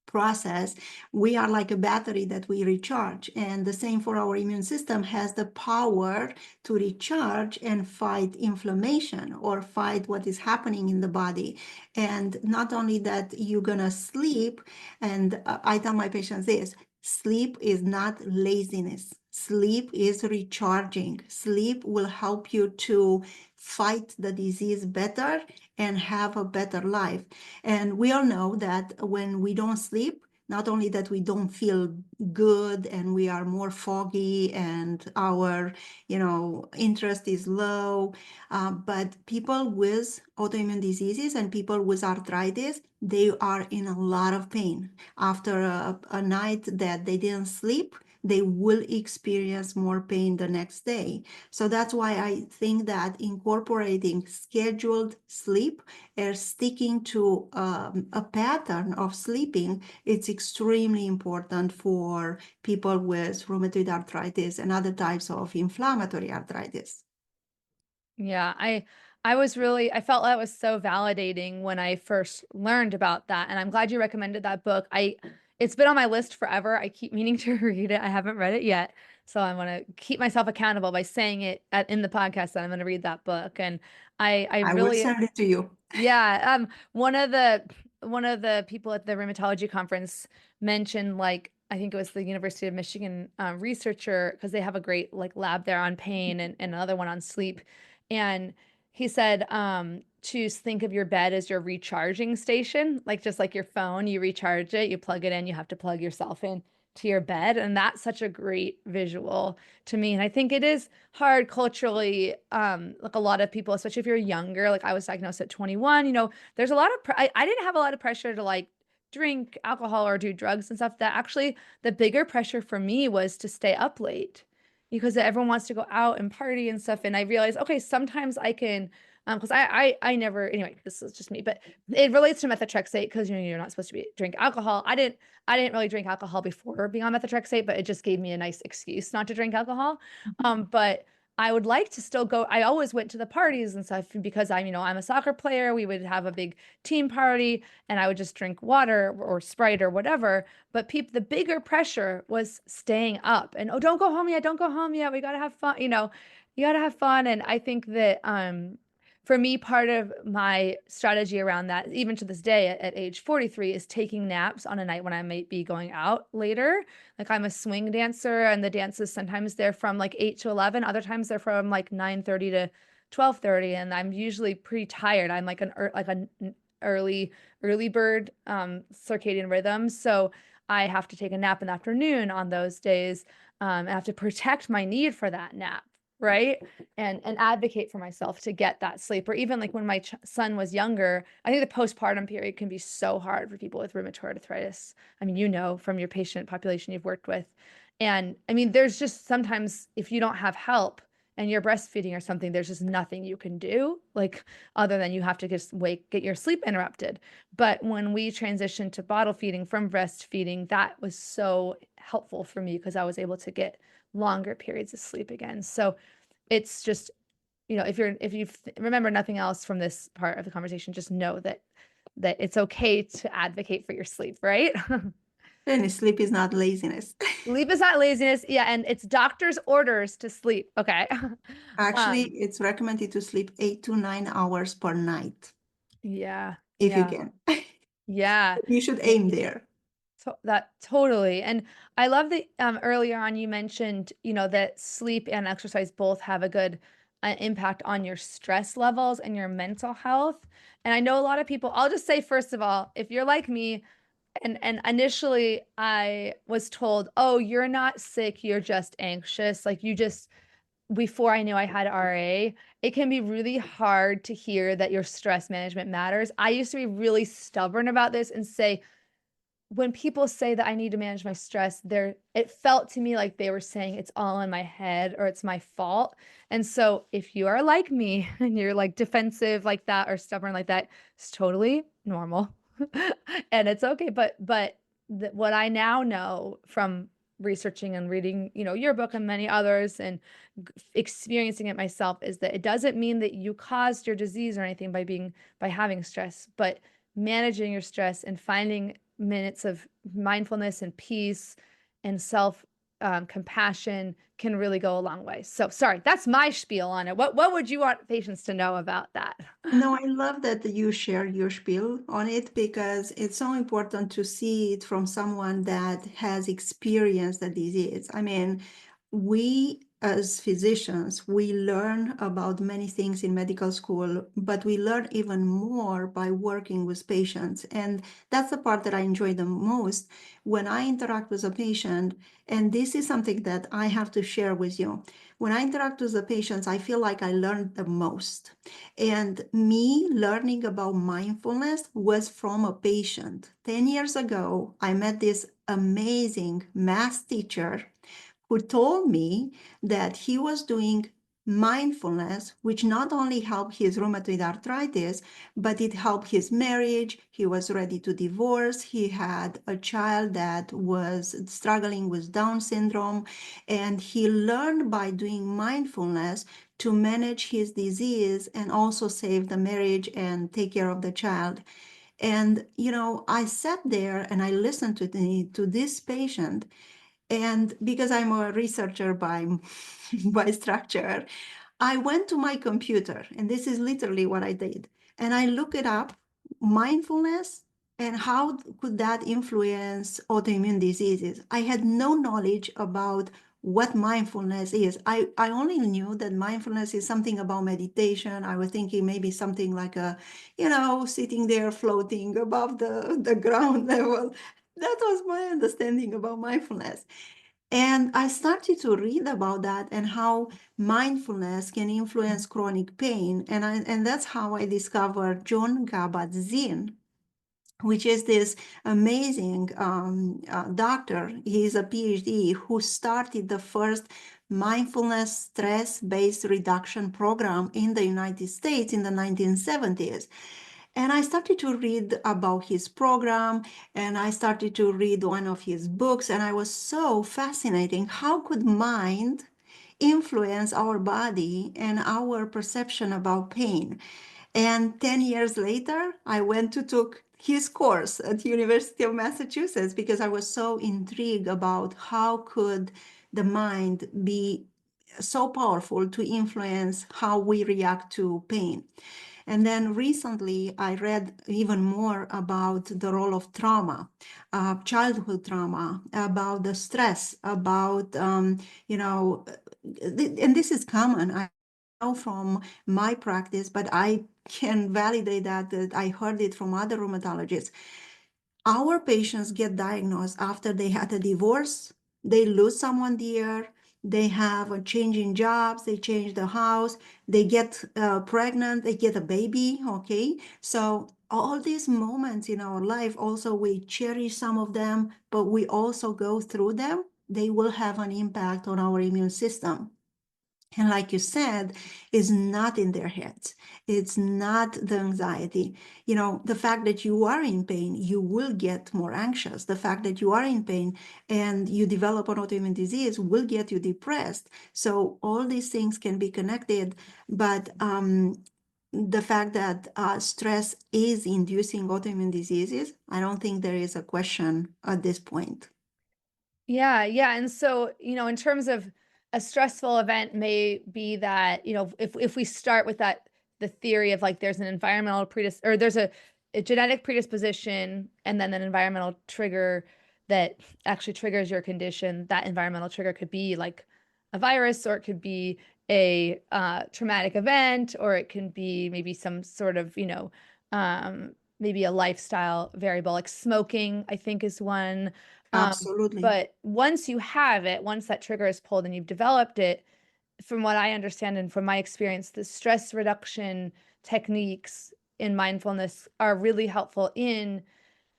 process, we are like a battery that we recharge. And the same for our immune system has the power to recharge and fight inflammation or fight what is happening in the body. And not only that, you're gonna sleep, and I tell my patients this: sleep is not laziness. Sleep is recharging. Sleep will help you to fight the disease better and have a better life. And we all know that when we don't sleep, not only that we don't feel good and we are more foggy and our, interest is low, but people with autoimmune diseases and people with arthritis, they are in a lot of pain. After a night that they didn't sleep, they will experience more pain the next day. So that's why I think that incorporating scheduled sleep or sticking to a pattern of sleeping, it's extremely important for people with rheumatoid arthritis and other types of inflammatory arthritis. Yeah, I felt that was so validating when I first learned about that. And I'm glad you recommended that book. It's been on my list forever. I keep meaning to read it. I haven't read it yet. So I want to keep myself accountable by saying it in the podcast that I'm going to read that book. And I I will really, send it to you. yeah. One of the people at the rheumatology conference mentioned, like, I think it was the University of Michigan researcher, because they have a great like lab there on pain and another one on sleep. And he said, to think of your bed as your recharging station, like just like your phone, you recharge it, you plug it in, you have to plug yourself in to your bed. And that's such a great visual to me. And I think it is hard culturally, like a lot of people, especially if you're younger, like I was diagnosed at 21, there's a lot of, I didn't have a lot of pressure to like drink alcohol or do drugs and stuff. That actually, the bigger pressure for me was to stay up late because everyone wants to go out and party and stuff. And I realized, okay, sometimes I can, because I never, anyway, this is just me, but it relates to methotrexate because you're not supposed to drink alcohol. I didn't really drink alcohol before being on methotrexate, but it just gave me a nice excuse not to drink alcohol. But I would like to still go. I always went to the parties and stuff because I'm a soccer player. We would have a big team party and I would just drink water or Sprite or whatever. But the bigger pressure was staying up and, oh, don't go home yet. Don't go home yet. We got to have fun. You got to have fun. And I think that, for me, part of my strategy around that, even to this day at age 43, is taking naps on a night when I might be going out later. Like I'm a swing dancer and the dances sometimes they're from like 8 to 11. Other times they're from like 9:30 to 12:30. And I'm usually pretty tired. I'm like an early bird circadian rhythm. So I have to take a nap in the afternoon on those days. I have to protect my need for that nap. Right. And advocate for myself to get that sleep. Or even like when my son was younger, I think the postpartum period can be so hard for people with rheumatoid arthritis. I mean, from your patient population you've worked with. And I mean, there's just sometimes if you don't have help and you're breastfeeding or something, there's just nothing you can do, like other than you have to just get your sleep interrupted. But when we transitioned to bottle feeding from breastfeeding, that was so helpful for me because I was able to get longer periods of sleep again. So it's just, if you remember nothing else from this part of the conversation, just know that it's okay to advocate for your sleep, right? And sleep is not laziness. Sleep is not laziness. Yeah. And it's doctor's orders to sleep. Okay. Actually, it's recommended to sleep 8 to 9 hours per night. Yeah. If you Yeah. can. Yeah. You should aim there. So that totally. And I love that earlier on you mentioned, that sleep and exercise both have a good impact on your stress levels and your mental health. And I know a lot of people, I'll just say, first of all, if you're like me, and initially I was told, oh, you're not sick, you're just anxious. Like before I knew I had RA, it can be really hard to hear that your stress management matters. I used to be really stubborn about this and say, when people say that I need to manage my stress, it felt to me like they were saying it's all in my head or it's my fault. And so if you are like me and you're like defensive like that or stubborn like that, it's totally normal. And it's okay. But what I now know from researching and reading, your book and many others and experiencing it myself is that it doesn't mean that you caused your disease or anything by having stress, but managing your stress and finding minutes of mindfulness and peace and self compassion can really go a long way. So sorry, that's my spiel on it. What would you want patients to know about that? No, I love that you share your spiel on it because it's so important to see it from someone that has experienced the disease. I mean, we as physicians, we learn about many things in medical school, but we learn even more by working with patients. And that's the part that I enjoy the most when I interact with a patient. And this is something that I have to share with you. When I interact with the patients, I feel like I learned the most. And me learning about mindfulness was from a patient. 10 years ago, I met this amazing math teacher who told me that he was doing mindfulness, which not only helped his rheumatoid arthritis, but it helped his marriage. He was ready to divorce. He had a child that was struggling with Down syndrome, and he learned by doing mindfulness to manage his disease and also save the marriage and take care of the child. And, I sat there and I listened to this patient, and because I'm a researcher by by structure, I went to my computer, and this is literally what I did. And I looked it up, mindfulness, and how could that influence autoimmune diseases. I had no knowledge about what mindfulness is. I only knew that mindfulness is something about meditation. I was thinking maybe something like sitting there floating above the ground level. That was my understanding about mindfulness. And I started to read about that and how mindfulness can influence chronic pain. And that's how I discovered John Kabat-Zinn, which is this amazing doctor. He's a PhD who started the first mindfulness stress-based reduction program in the United States in the 1970s. And I started to read about his program, and I started to read one of his books, and I was so fascinating. How could mind influence our body and our perception about pain? And 10 years later, I went to took his course at the University of Massachusetts because I was so intrigued about how could the mind be so powerful to influence how we react to pain. And then recently, I read even more about the role of trauma, childhood trauma, about the stress, about, and this is common. I know from my practice, but I can validate that I heard it from other rheumatologists. Our patients get diagnosed after they had a divorce, they lose someone dear, they have a change in jobs, they change the house, they get pregnant, they get a baby, okay? So all these moments in our life, also we cherish some of them, but we also go through them. They will have an impact on our immune system. And like you said, it's not in their heads. It's not the anxiety. The fact that you are in pain, you will get more anxious. The fact that you are in pain and you develop an autoimmune disease will get you depressed. So all these things can be connected, but the fact that stress is inducing autoimmune diseases, I don't think there is a question at this point. Yeah, yeah. And so, in terms of a stressful event may be that, if we start with the theory of like there's an environmental or there's a genetic predisposition and then an environmental trigger that actually triggers your condition, that environmental trigger could be like a virus, or it could be a traumatic event, or it can be maybe some sort of, maybe a lifestyle variable, like smoking, I think is one. Absolutely. But once you have it, once that trigger is pulled and you've developed it, from what I understand and from my experience, the stress reduction techniques in mindfulness are really helpful in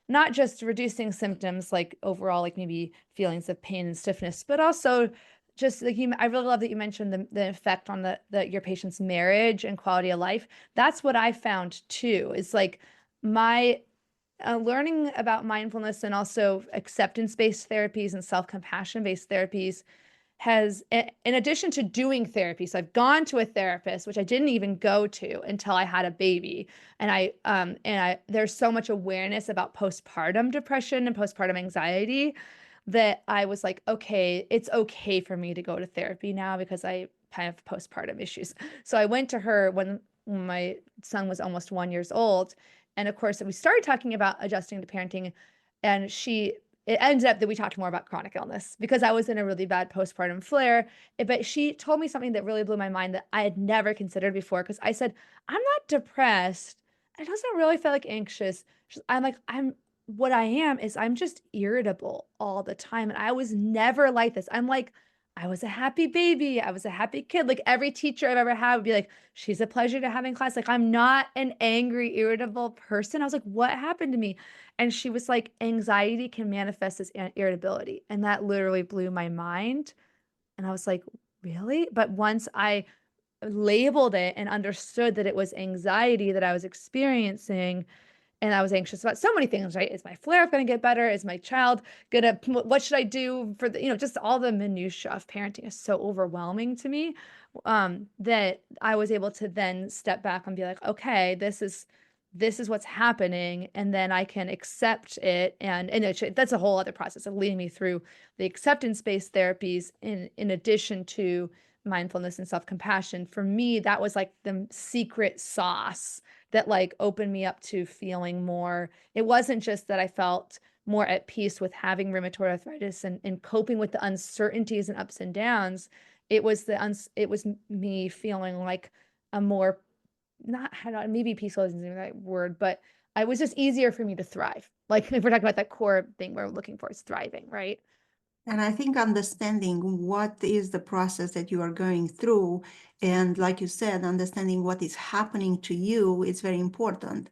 not just reducing symptoms like overall, like maybe feelings of pain and stiffness, but also just like I really love that you mentioned the effect on your patient's marriage and quality of life. That's what I found too. Is like my learning about mindfulness and also acceptance-based therapies and self-compassion-based therapies has, in addition to doing therapy, so I've gone to a therapist, which I didn't even go to until I had a baby. And there's so much awareness about postpartum depression and postpartum anxiety that I was like, okay, it's okay for me to go to therapy now because I have postpartum issues. So I went to her when my son was almost 1 year old. And of course, we started talking about adjusting to parenting, and she it ended up that we talked more about chronic illness because I was in a really bad postpartum flare. But she told me something that really blew my mind that I had never considered before. Because I said, I'm not depressed. It doesn't really feel like anxious. I'm like, what I am is I'm just irritable all the time. And I was never like this. I'm like, I was a happy baby. I was a happy kid. Like every teacher I've ever had would be like, she's a pleasure to have in class. Like I'm not an angry, irritable person. I was like, what happened to me? And she was like, anxiety can manifest as irritability. And that literally blew my mind. And I was like, really? But once I labeled it and understood that it was anxiety that I was experiencing, and I was anxious about so many things, right? Is my flare going to get better? Is my child gonna, what should I do for the, just all the minutia of parenting is so overwhelming to me, that I was able to then step back and be like, okay, this is what's happening. And then I can accept it. And that's a whole other process of leading me through the acceptance-based therapies in addition to mindfulness and self-compassion. For me, that was like the secret sauce that like opened me up to feeling more. It wasn't just that I felt more at peace with having rheumatoid arthritis and coping with the uncertainties and ups and downs. It was me feeling like a more, not, I don't know, maybe peaceful isn't the right word, but it was just easier for me to thrive. Like if we're talking about that core thing we're looking for is thriving, right? And I think understanding what is the process that you are going through, and like you said, understanding what is happening to you is very important.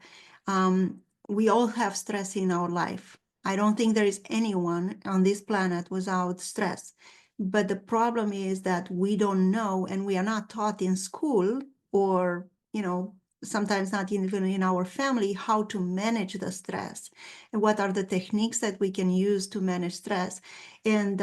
We all have stress in our life. I don't think there is anyone on this planet without stress. But the problem is that we don't know, and we are not taught in school, or, sometimes not even in our family, how to manage the stress and what are the techniques that we can use to manage stress. And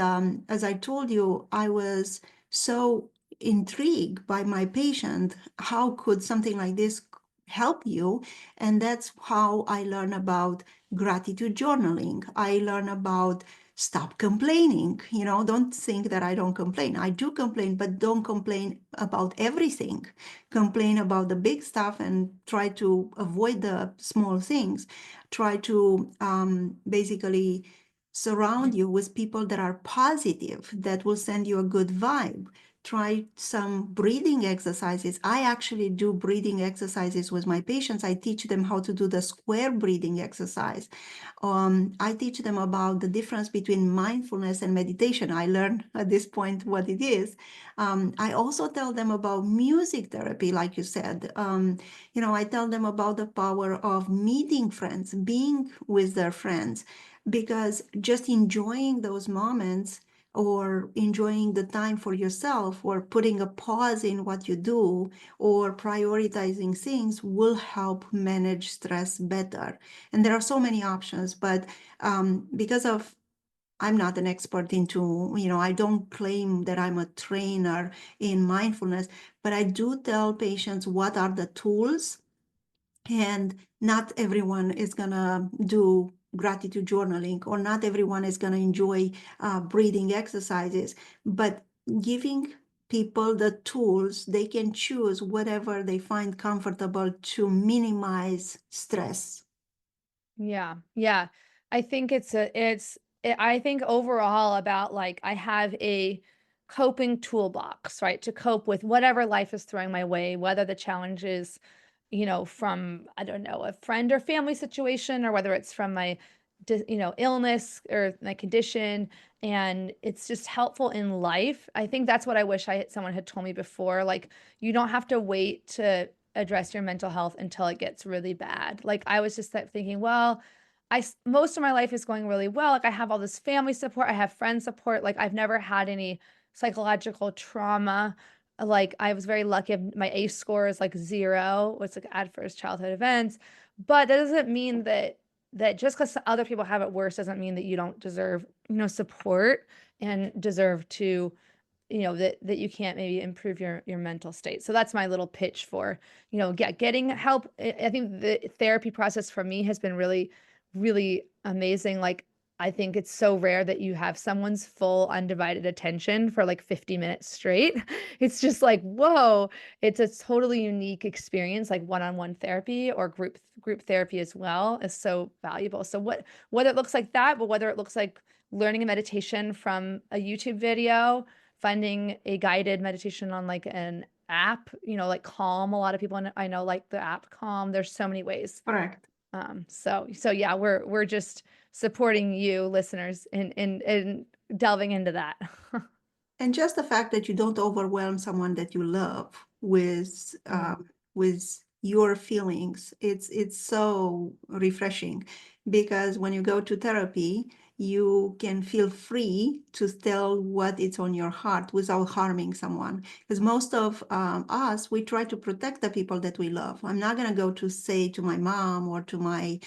as I told you, I was so intrigued by my patient. How could something like this help you? And that's how I learned about gratitude journaling. I learned about stop complaining. Don't think that I don't complain. I do complain, but don't complain about everything. Complain about the big stuff and try to avoid the small things. Try to basically surround you with people that are positive, that will send you a good vibe. Try some breathing exercises. I actually do breathing exercises with my patients. I teach them how to do the square breathing exercise. I teach them about the difference between mindfulness and meditation. I learned at this point what it is. I also tell them about music therapy, like you said. I tell them about the power of meeting friends, being with their friends, because just enjoying those moments or enjoying the time for yourself or putting a pause in what you do or prioritizing things will help manage stress better. And there are so many options, but because of I'm not an expert into, I don't claim that I'm a trainer in mindfulness, but I do tell patients what are the tools, and not everyone is going to do gratitude journaling, or not everyone is going to enjoy breathing exercises, but giving people the tools, they can choose whatever they find comfortable to minimize stress. Yeah. Yeah. I think I think overall about like, I have a coping toolbox, right? To cope with whatever life is throwing my way, whether the challenge is, from, I don't know, a friend or family situation, or whether it's from my, illness or my condition. And it's just helpful in life. I think that's what I wish someone had told me before. Like, you don't have to wait to address your mental health until it gets really bad. Like I was just thinking, well, most of my life is going really well. Like I have all this family support, I have friend support. Like I've never had any psychological trauma. Like I was very lucky. My ACE score is like 0. It's like adverse childhood events. But that doesn't mean that just because other people have it worse doesn't mean that you don't deserve, support and deserve to, that you can't maybe improve your mental state. So that's my little pitch for, getting help. I think the therapy process for me has been really, really amazing. Like I think it's so rare that you have someone's full undivided attention for like 50 minutes straight. It's just like, whoa, it's a totally unique experience. Like one-on-one therapy or group therapy as well is so valuable. So whether it looks like that, but whether it looks like learning a meditation from a YouTube video, finding a guided meditation on like an app, like Calm. A lot of people I know like the app Calm. There's so many ways. Correct. So yeah, we're just supporting you listeners in delving into that. And just the fact that you don't overwhelm someone that you love with your feelings, it's so refreshing, because when you go to therapy, you can feel free to tell what is on your heart without harming someone. Because most of us, we try to protect the people that we love. I'm not going to go to say to my mom or to my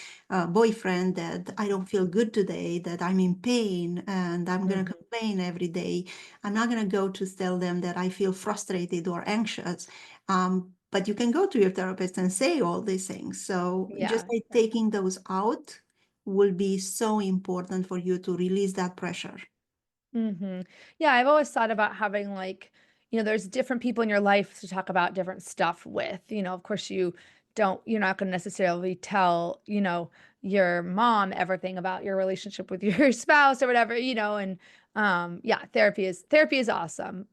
boyfriend that I don't feel good today, that I'm in pain, and I'm going to complain every day. I'm not going to go to tell them that I feel frustrated or anxious. But you can go to your therapist and say all these things. So just by taking those out will be so important for you to release that pressure. Yeah, I've always thought about having like, there's different people in your life to talk about different stuff with. Of course you're not going to necessarily tell, your mom everything about your relationship with your spouse or whatever, and yeah, therapy is awesome.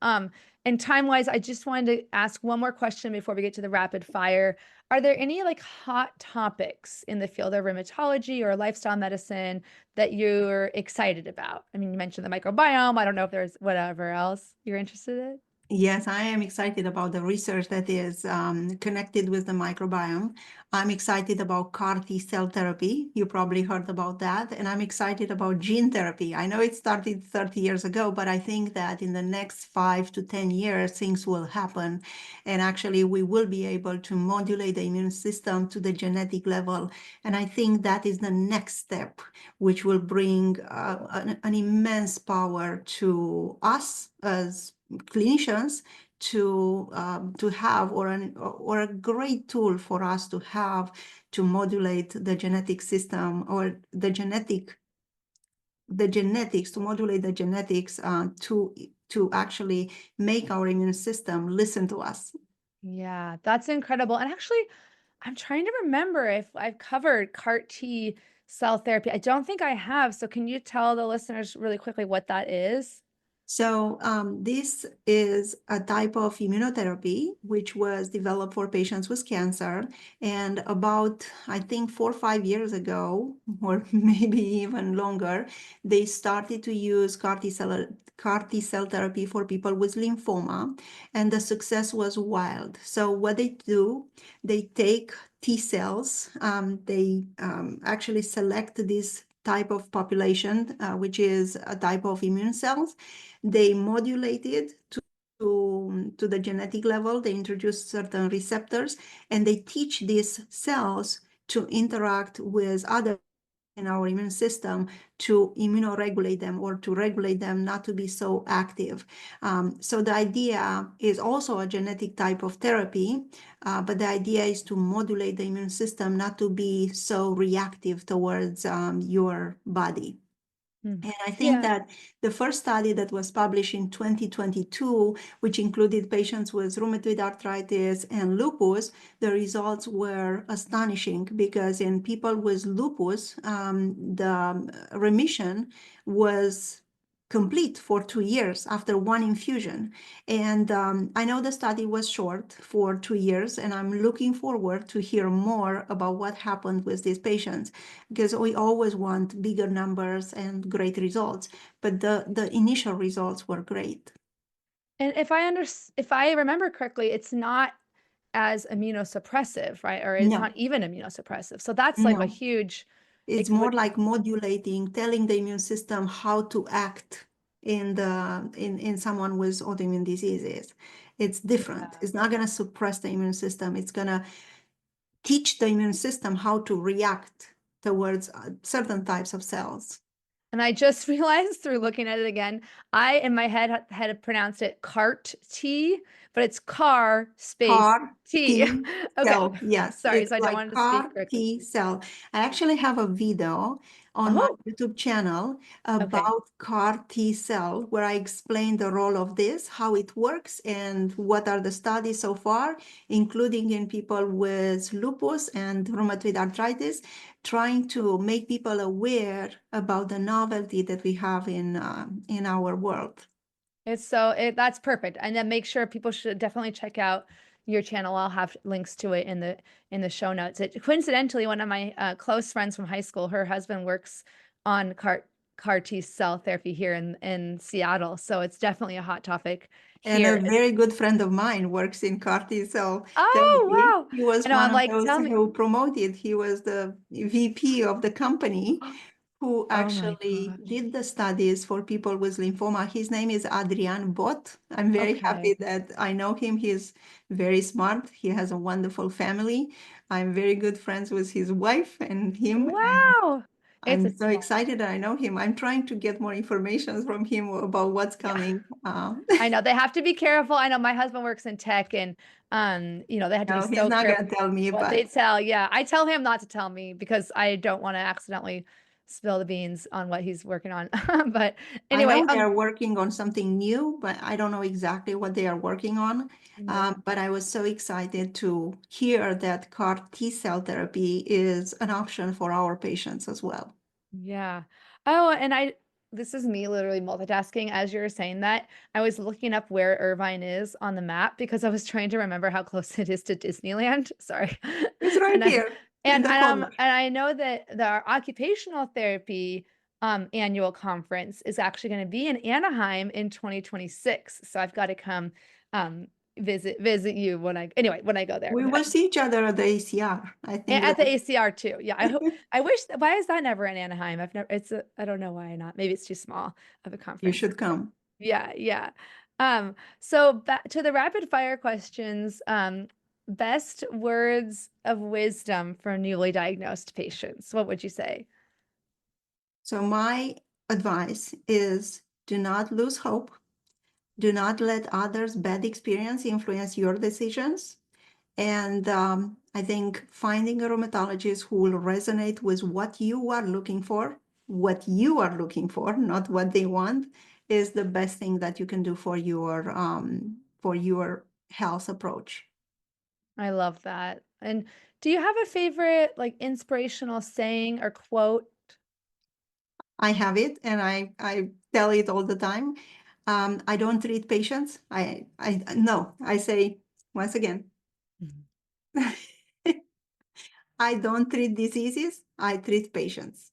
And time-wise, I just wanted to ask one more question before we get to the rapid fire. Are there any like hot topics in the field of rheumatology or lifestyle medicine that you're excited about? I mean, you mentioned the microbiome. I don't know if there's whatever else you're interested in. Yes, I am excited about the research that is connected with the microbiome. I'm excited about CAR T cell therapy. You probably heard about that. And I'm excited about gene therapy. I know it started 30 years ago, but I think that in the next 5 to 10 years, things will happen. And actually, we will be able to modulate the immune system to the genetic level. And I think that is the next step, which will bring an immense power to us as clinicians to have, or a great tool for us to have, to modulate the genetic system, or the genetics, to modulate the genetics, to actually make our immune system listen to us. Yeah, that's incredible. And actually, I'm trying to remember if I've covered CAR T cell therapy. I don't think I have. So can you tell the listeners really quickly what that is? So this is a type of immunotherapy which was developed for patients with cancer. And about, I think, 4 or 5 years ago, or maybe even longer, they started to use CAR T cell therapy for people with lymphoma, and the success was wild. So what they do, they take T cells, they actually select this type of population, which is a type of immune cells. They modulate it to the genetic level. They introduce certain receptors, and they teach these cells to interact with other in our immune system, to immunoregulate them, or to regulate them not to be so active. So the idea is also a genetic type of therapy, but the idea is to modulate the immune system not to be so reactive towards your body. And I think that the first study that was published in 2022, which included patients with rheumatoid arthritis and lupus, the results were astonishing, because in people with lupus, the remission was complete for 2 years after one infusion. And I know the study was short for 2 years, and I'm looking forward to hear more about what happened with these patients, because we always want bigger numbers and great results, but the initial results were great. And if I remember correctly, it's not as immunosuppressive, right? Or it's No, not even immunosuppressive. So that's like a no, huge, it's it more would, like modulating, telling the immune system how to act in someone with autoimmune diseases. It's different. yeah. It's not going to suppress the immune system. It's going to teach the immune system how to react towards certain types of cells. And I just realized through looking at it again, I in my head had pronounced it cart T, but it's car space CAR T. T Okay. cell. Yes, Sorry, it's so I don't like want to speak CAR correctly. T cell. I actually have a video on my Oh, YouTube channel okay. about CAR T cell where I explain the role of this, how it works, and what are the studies so far, including in people with lupus and rheumatoid arthritis, trying to make people aware about the novelty that we have in our world. That's perfect. And then make sure people should definitely check out your channel. I'll have links to it in the show notes. Coincidentally, one of my close friends from high school, her husband works on CAR T cell therapy here in Seattle. So it's definitely a hot topic And a here. very good friend of mine works in CAR T cell therapy. Oh, wow. He was I know, one I'm of like, those tell me. who promoted. He was the VP of the company who Oh my actually gosh. did the studies for people with lymphoma. His name is Adrian Bot. I'm very happy Okay. that I know him. He's very smart. He has a wonderful family. I'm very good friends with his wife and him. And Wow. It's a I'm so small excited that I know him. I'm trying to get more information from him about what's yeah. coming. I know they have to be careful. I know my husband works in tech and they have to be No, he's so not careful gonna tell me, what they but tell. Yeah. I tell him not to tell me because I don't want to accidentally spill the beans on what he's working on. But I anyway, know they are working on something new, but I don't know exactly what they are working on. yeah. But I was so excited to hear that CAR T cell therapy is an option for our patients as well. Yeah. Oh, and this is me literally multitasking as you were saying that. I was looking up where Irvine is on the map because I was trying to remember how close it is to Disneyland. Sorry. It's right And I here in the corner. and I know that our occupational therapy annual conference is actually going to be in Anaheim in 2026. So I've got to come um visit you when I go there. We will see each other at the ACR. I think At the that ACR too. Yeah, I wish why is that never in Anaheim? I've never I don't know why not. Maybe it's too small of a you conference. should come. Yeah, yeah. So back to the rapid fire questions. Best words of wisdom for newly diagnosed patients. What would you say? So my advice is do not lose hope. Do not let others' bad experience influence your decisions. And I think finding a rheumatologist who will resonate with what you are looking for, not what they want, is the best thing that you can do for your health approach. I love that. And do you have a favorite like inspirational saying or quote? I have it, and I tell it all the time. I don't treat patients. I no. I say once again, Mhm. I don't treat diseases. I treat patients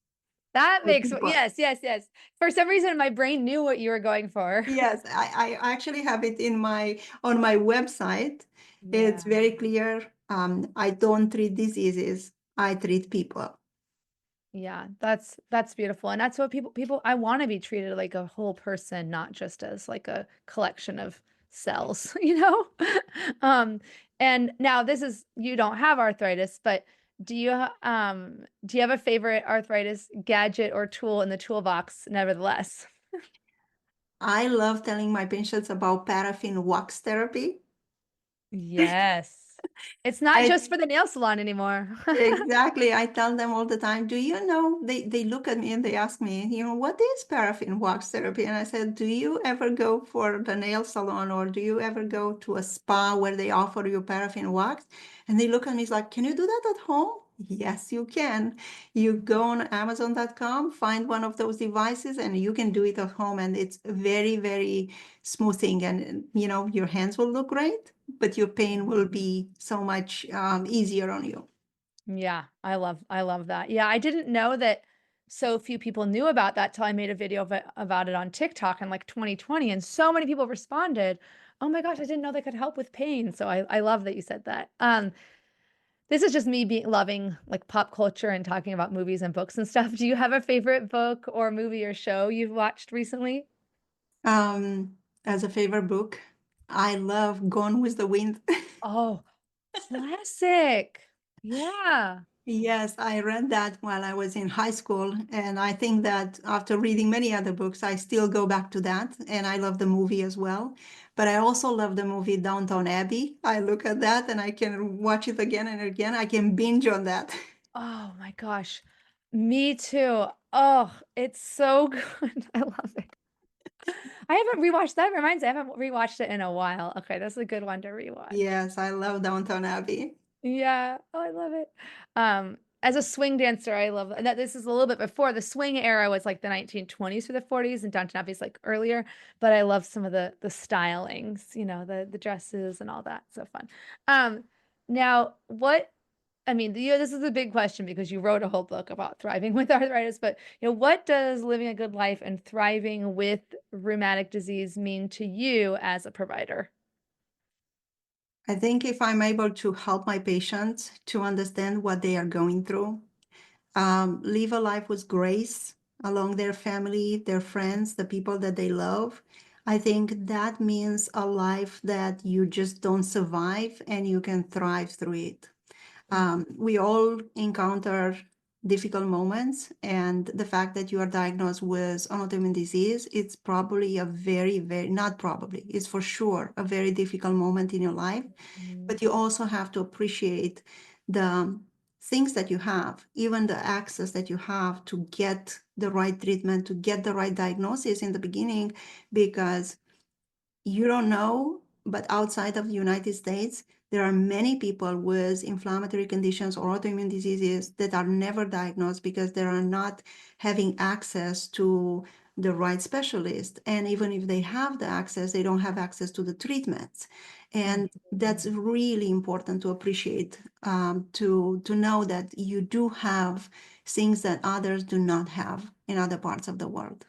That or makes people. yes, yes, yes. For some reason, my brain knew what you were going for. Yes, I actually have it in my on my website. It's Yeah. very clear. I don't treat diseases. I treat people. Yeah, that's beautiful. And that's what people I want to be treated like a whole person, not just as like a collection of cells, you know? Um, and now this is you don't have arthritis, but do you have a favorite arthritis gadget or tool in the toolbox nevertheless? I love telling my patients about paraffin wax therapy. Yes. It's not I just for the nail salon anymore. Exactly. I tell them all the time, do you know, they look at me and they ask me, what is paraffin wax therapy? And I said, do you ever go for the nail salon or do you ever go to a spa where they offer you paraffin wax? And they look at me, it's like, can you do that at home? Yes, you can. You go on Amazon.com, find one of those devices, and you can do it at home. And it's very, very smoothing. And, your hands will look great, but your pain will be so much easier on you. Yeah, I love that. Yeah, I didn't know that so few people knew about that till I made a video about it on TikTok in like 2020 and so many people responded, "Oh my gosh, I didn't know they could help with pain." So I love that you said that. This is just me being loving like pop culture and talking about movies and books and stuff. Do you have a favorite book or movie or show you've watched recently? As a favorite book, I love Gone with the Wind. Oh, classic. Yeah. Yes, I read that while I was in high school. And I think that after reading many other books, I still go back to that. And I love the movie as well. But I also love the movie Downton Abbey. I look at that and I can watch it again and again. I can binge on that. Oh my gosh. Me too. Oh, it's so good. I love it. I haven't rewatched that. Reminds me, I haven't rewatched it in a while. Okay, that's a good one to rewatch. Yes, I love Downton Abbey. Yeah. Oh, I love it. As a swing dancer, I love that. This is a little bit before the swing era was like the 1920s or the 40s, and Downton Abbey's like earlier. But I love some of the stylings, the dresses and all that. So fun. Um, now what I mean, this is a big question because you wrote a whole book about thriving with arthritis, but what does living a good life and thriving with rheumatic disease mean to you as a provider? I think if I'm able to help my patients to understand what they are going through, live a life with grace along their family, their friends, the people that they love, I think that means a life that you just don't survive and you can thrive through it. We all encounter difficult moments, and the fact that you are diagnosed with an autoimmune disease, it's probably a very, very, not probably, it's for sure a very difficult moment in your life. Mhm. But you also have to appreciate the things that you have, even the access that you have to get the right treatment, to get the right diagnosis in the beginning, because you don't know, but outside of the United States, there are many people with inflammatory conditions or autoimmune diseases that are never diagnosed because they are not having access to the right specialist. And even if they have the access, they don't have access to the treatments. And that's really important to appreciate, to know that you do have things that others do not have in other parts of the world.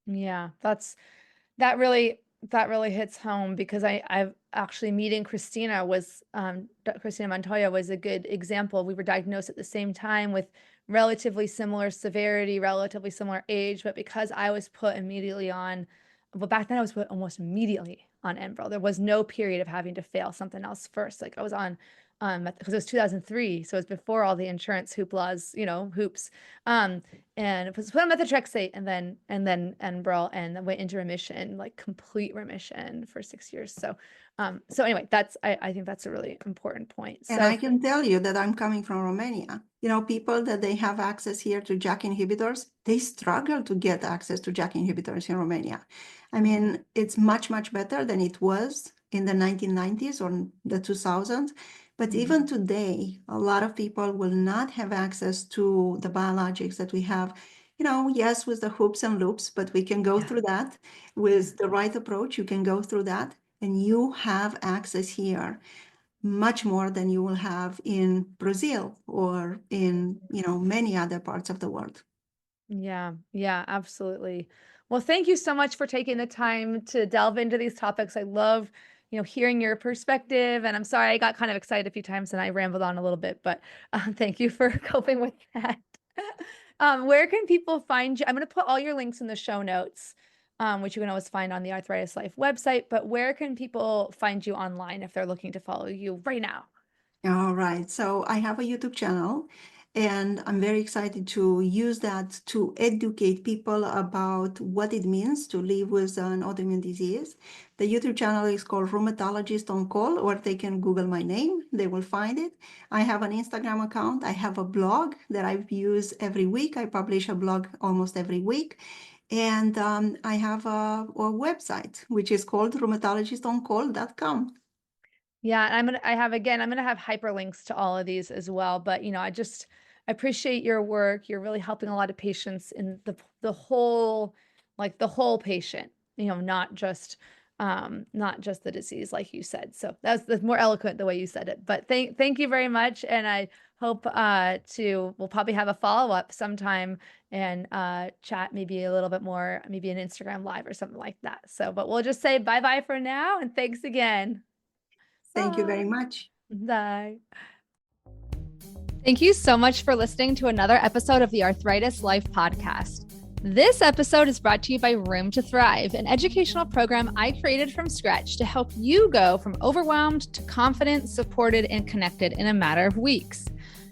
Yeah, that really hits home because I've actually meeting Christina was Christina Montoya was a good example. We were diagnosed at the same time with relatively similar severity, relatively similar age, but because I was put immediately on, well, back then I was put almost immediately on Enbrel. There was no period of having to fail something else first. Like I was on because it was 2003, so it was before all the insurance hooplas, hoops. And it was put on methotrexate and then Enbrel, and then went into remission, like complete remission for 6 years. So anyway, I think that's a really important point. And So I can tell you that I'm coming from Romania. People that they have access here to JAK inhibitors, they struggle to get access to JAK inhibitors in Romania. I mean, it's much, much better than it was in the 1990s or the 2000s. But even today, a lot of people will not have access to the biologics that we have. Yes, with the hoops and loops, but we can go yeah, through that with the right approach. You can go through that, and you have access here much more than you will have in Brazil or in, many other parts of the world. yeah, absolutely. Well, thank you so much for taking the time to delve into these topics. I love, hearing your perspective, and I'm sorry I got kind of excited a few times and I rambled on a little bit, but thank you for coping with that. Where can people find you? I'm going to put all your links in the show notes, which you can always find on the Arthritis Life website. But where can people find you online if they're looking to follow you right now? All right. So I have a YouTube channel, and I'm very excited to use that to educate people about what it means to live with an autoimmune disease. The YouTube channel is called Rheumatologist on Call, or they can Google my name. They will find it. I have an Instagram account. I have a blog that I use every week. I publish a blog almost every week. And I have a website, which is called rheumatologistoncall.com. Yeah, and I'm gonna have hyperlinks to all of these as well. But I appreciate your work. You're really helping a lot of patients in the whole, like the whole patient, not just the disease, like you said. So that's more eloquent the way you said it. But thank you very much. And I hope we'll probably have a follow-up sometime and chat maybe a little bit more, maybe an Instagram live or something like that. So, but we'll just say bye-bye for now, and thanks again. Thank you very Bye. much. Bye. Thank you so much for listening to another episode of the Arthritis Life podcast. This episode is brought to you by Room to Thrive, an educational program I created from scratch to help you go from overwhelmed to confident, supported, and connected in a matter of weeks.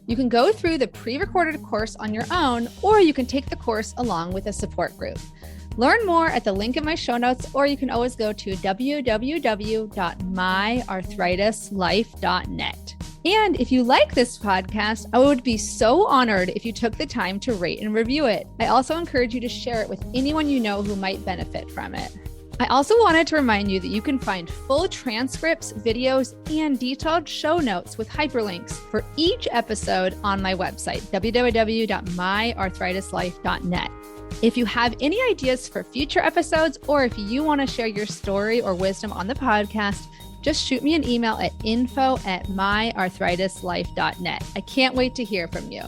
You can go through the pre-recorded course on your own, or you can take the course along with a support group. Learn more at the link in my show notes, or you can always go to www.myarthritislife.net. And if you like this podcast, I would be so honored if you took the time to rate and review it. I also encourage you to share it with anyone you know who might benefit from it. I also wanted to remind you that you can find full transcripts, videos, and detailed show notes with hyperlinks for each episode on my website, www.myarthritislife.net. If you have any ideas for future episodes, or if you want to share your story or wisdom on the podcast, just shoot me an email at info@myarthritislife.net. I can't wait to hear from you.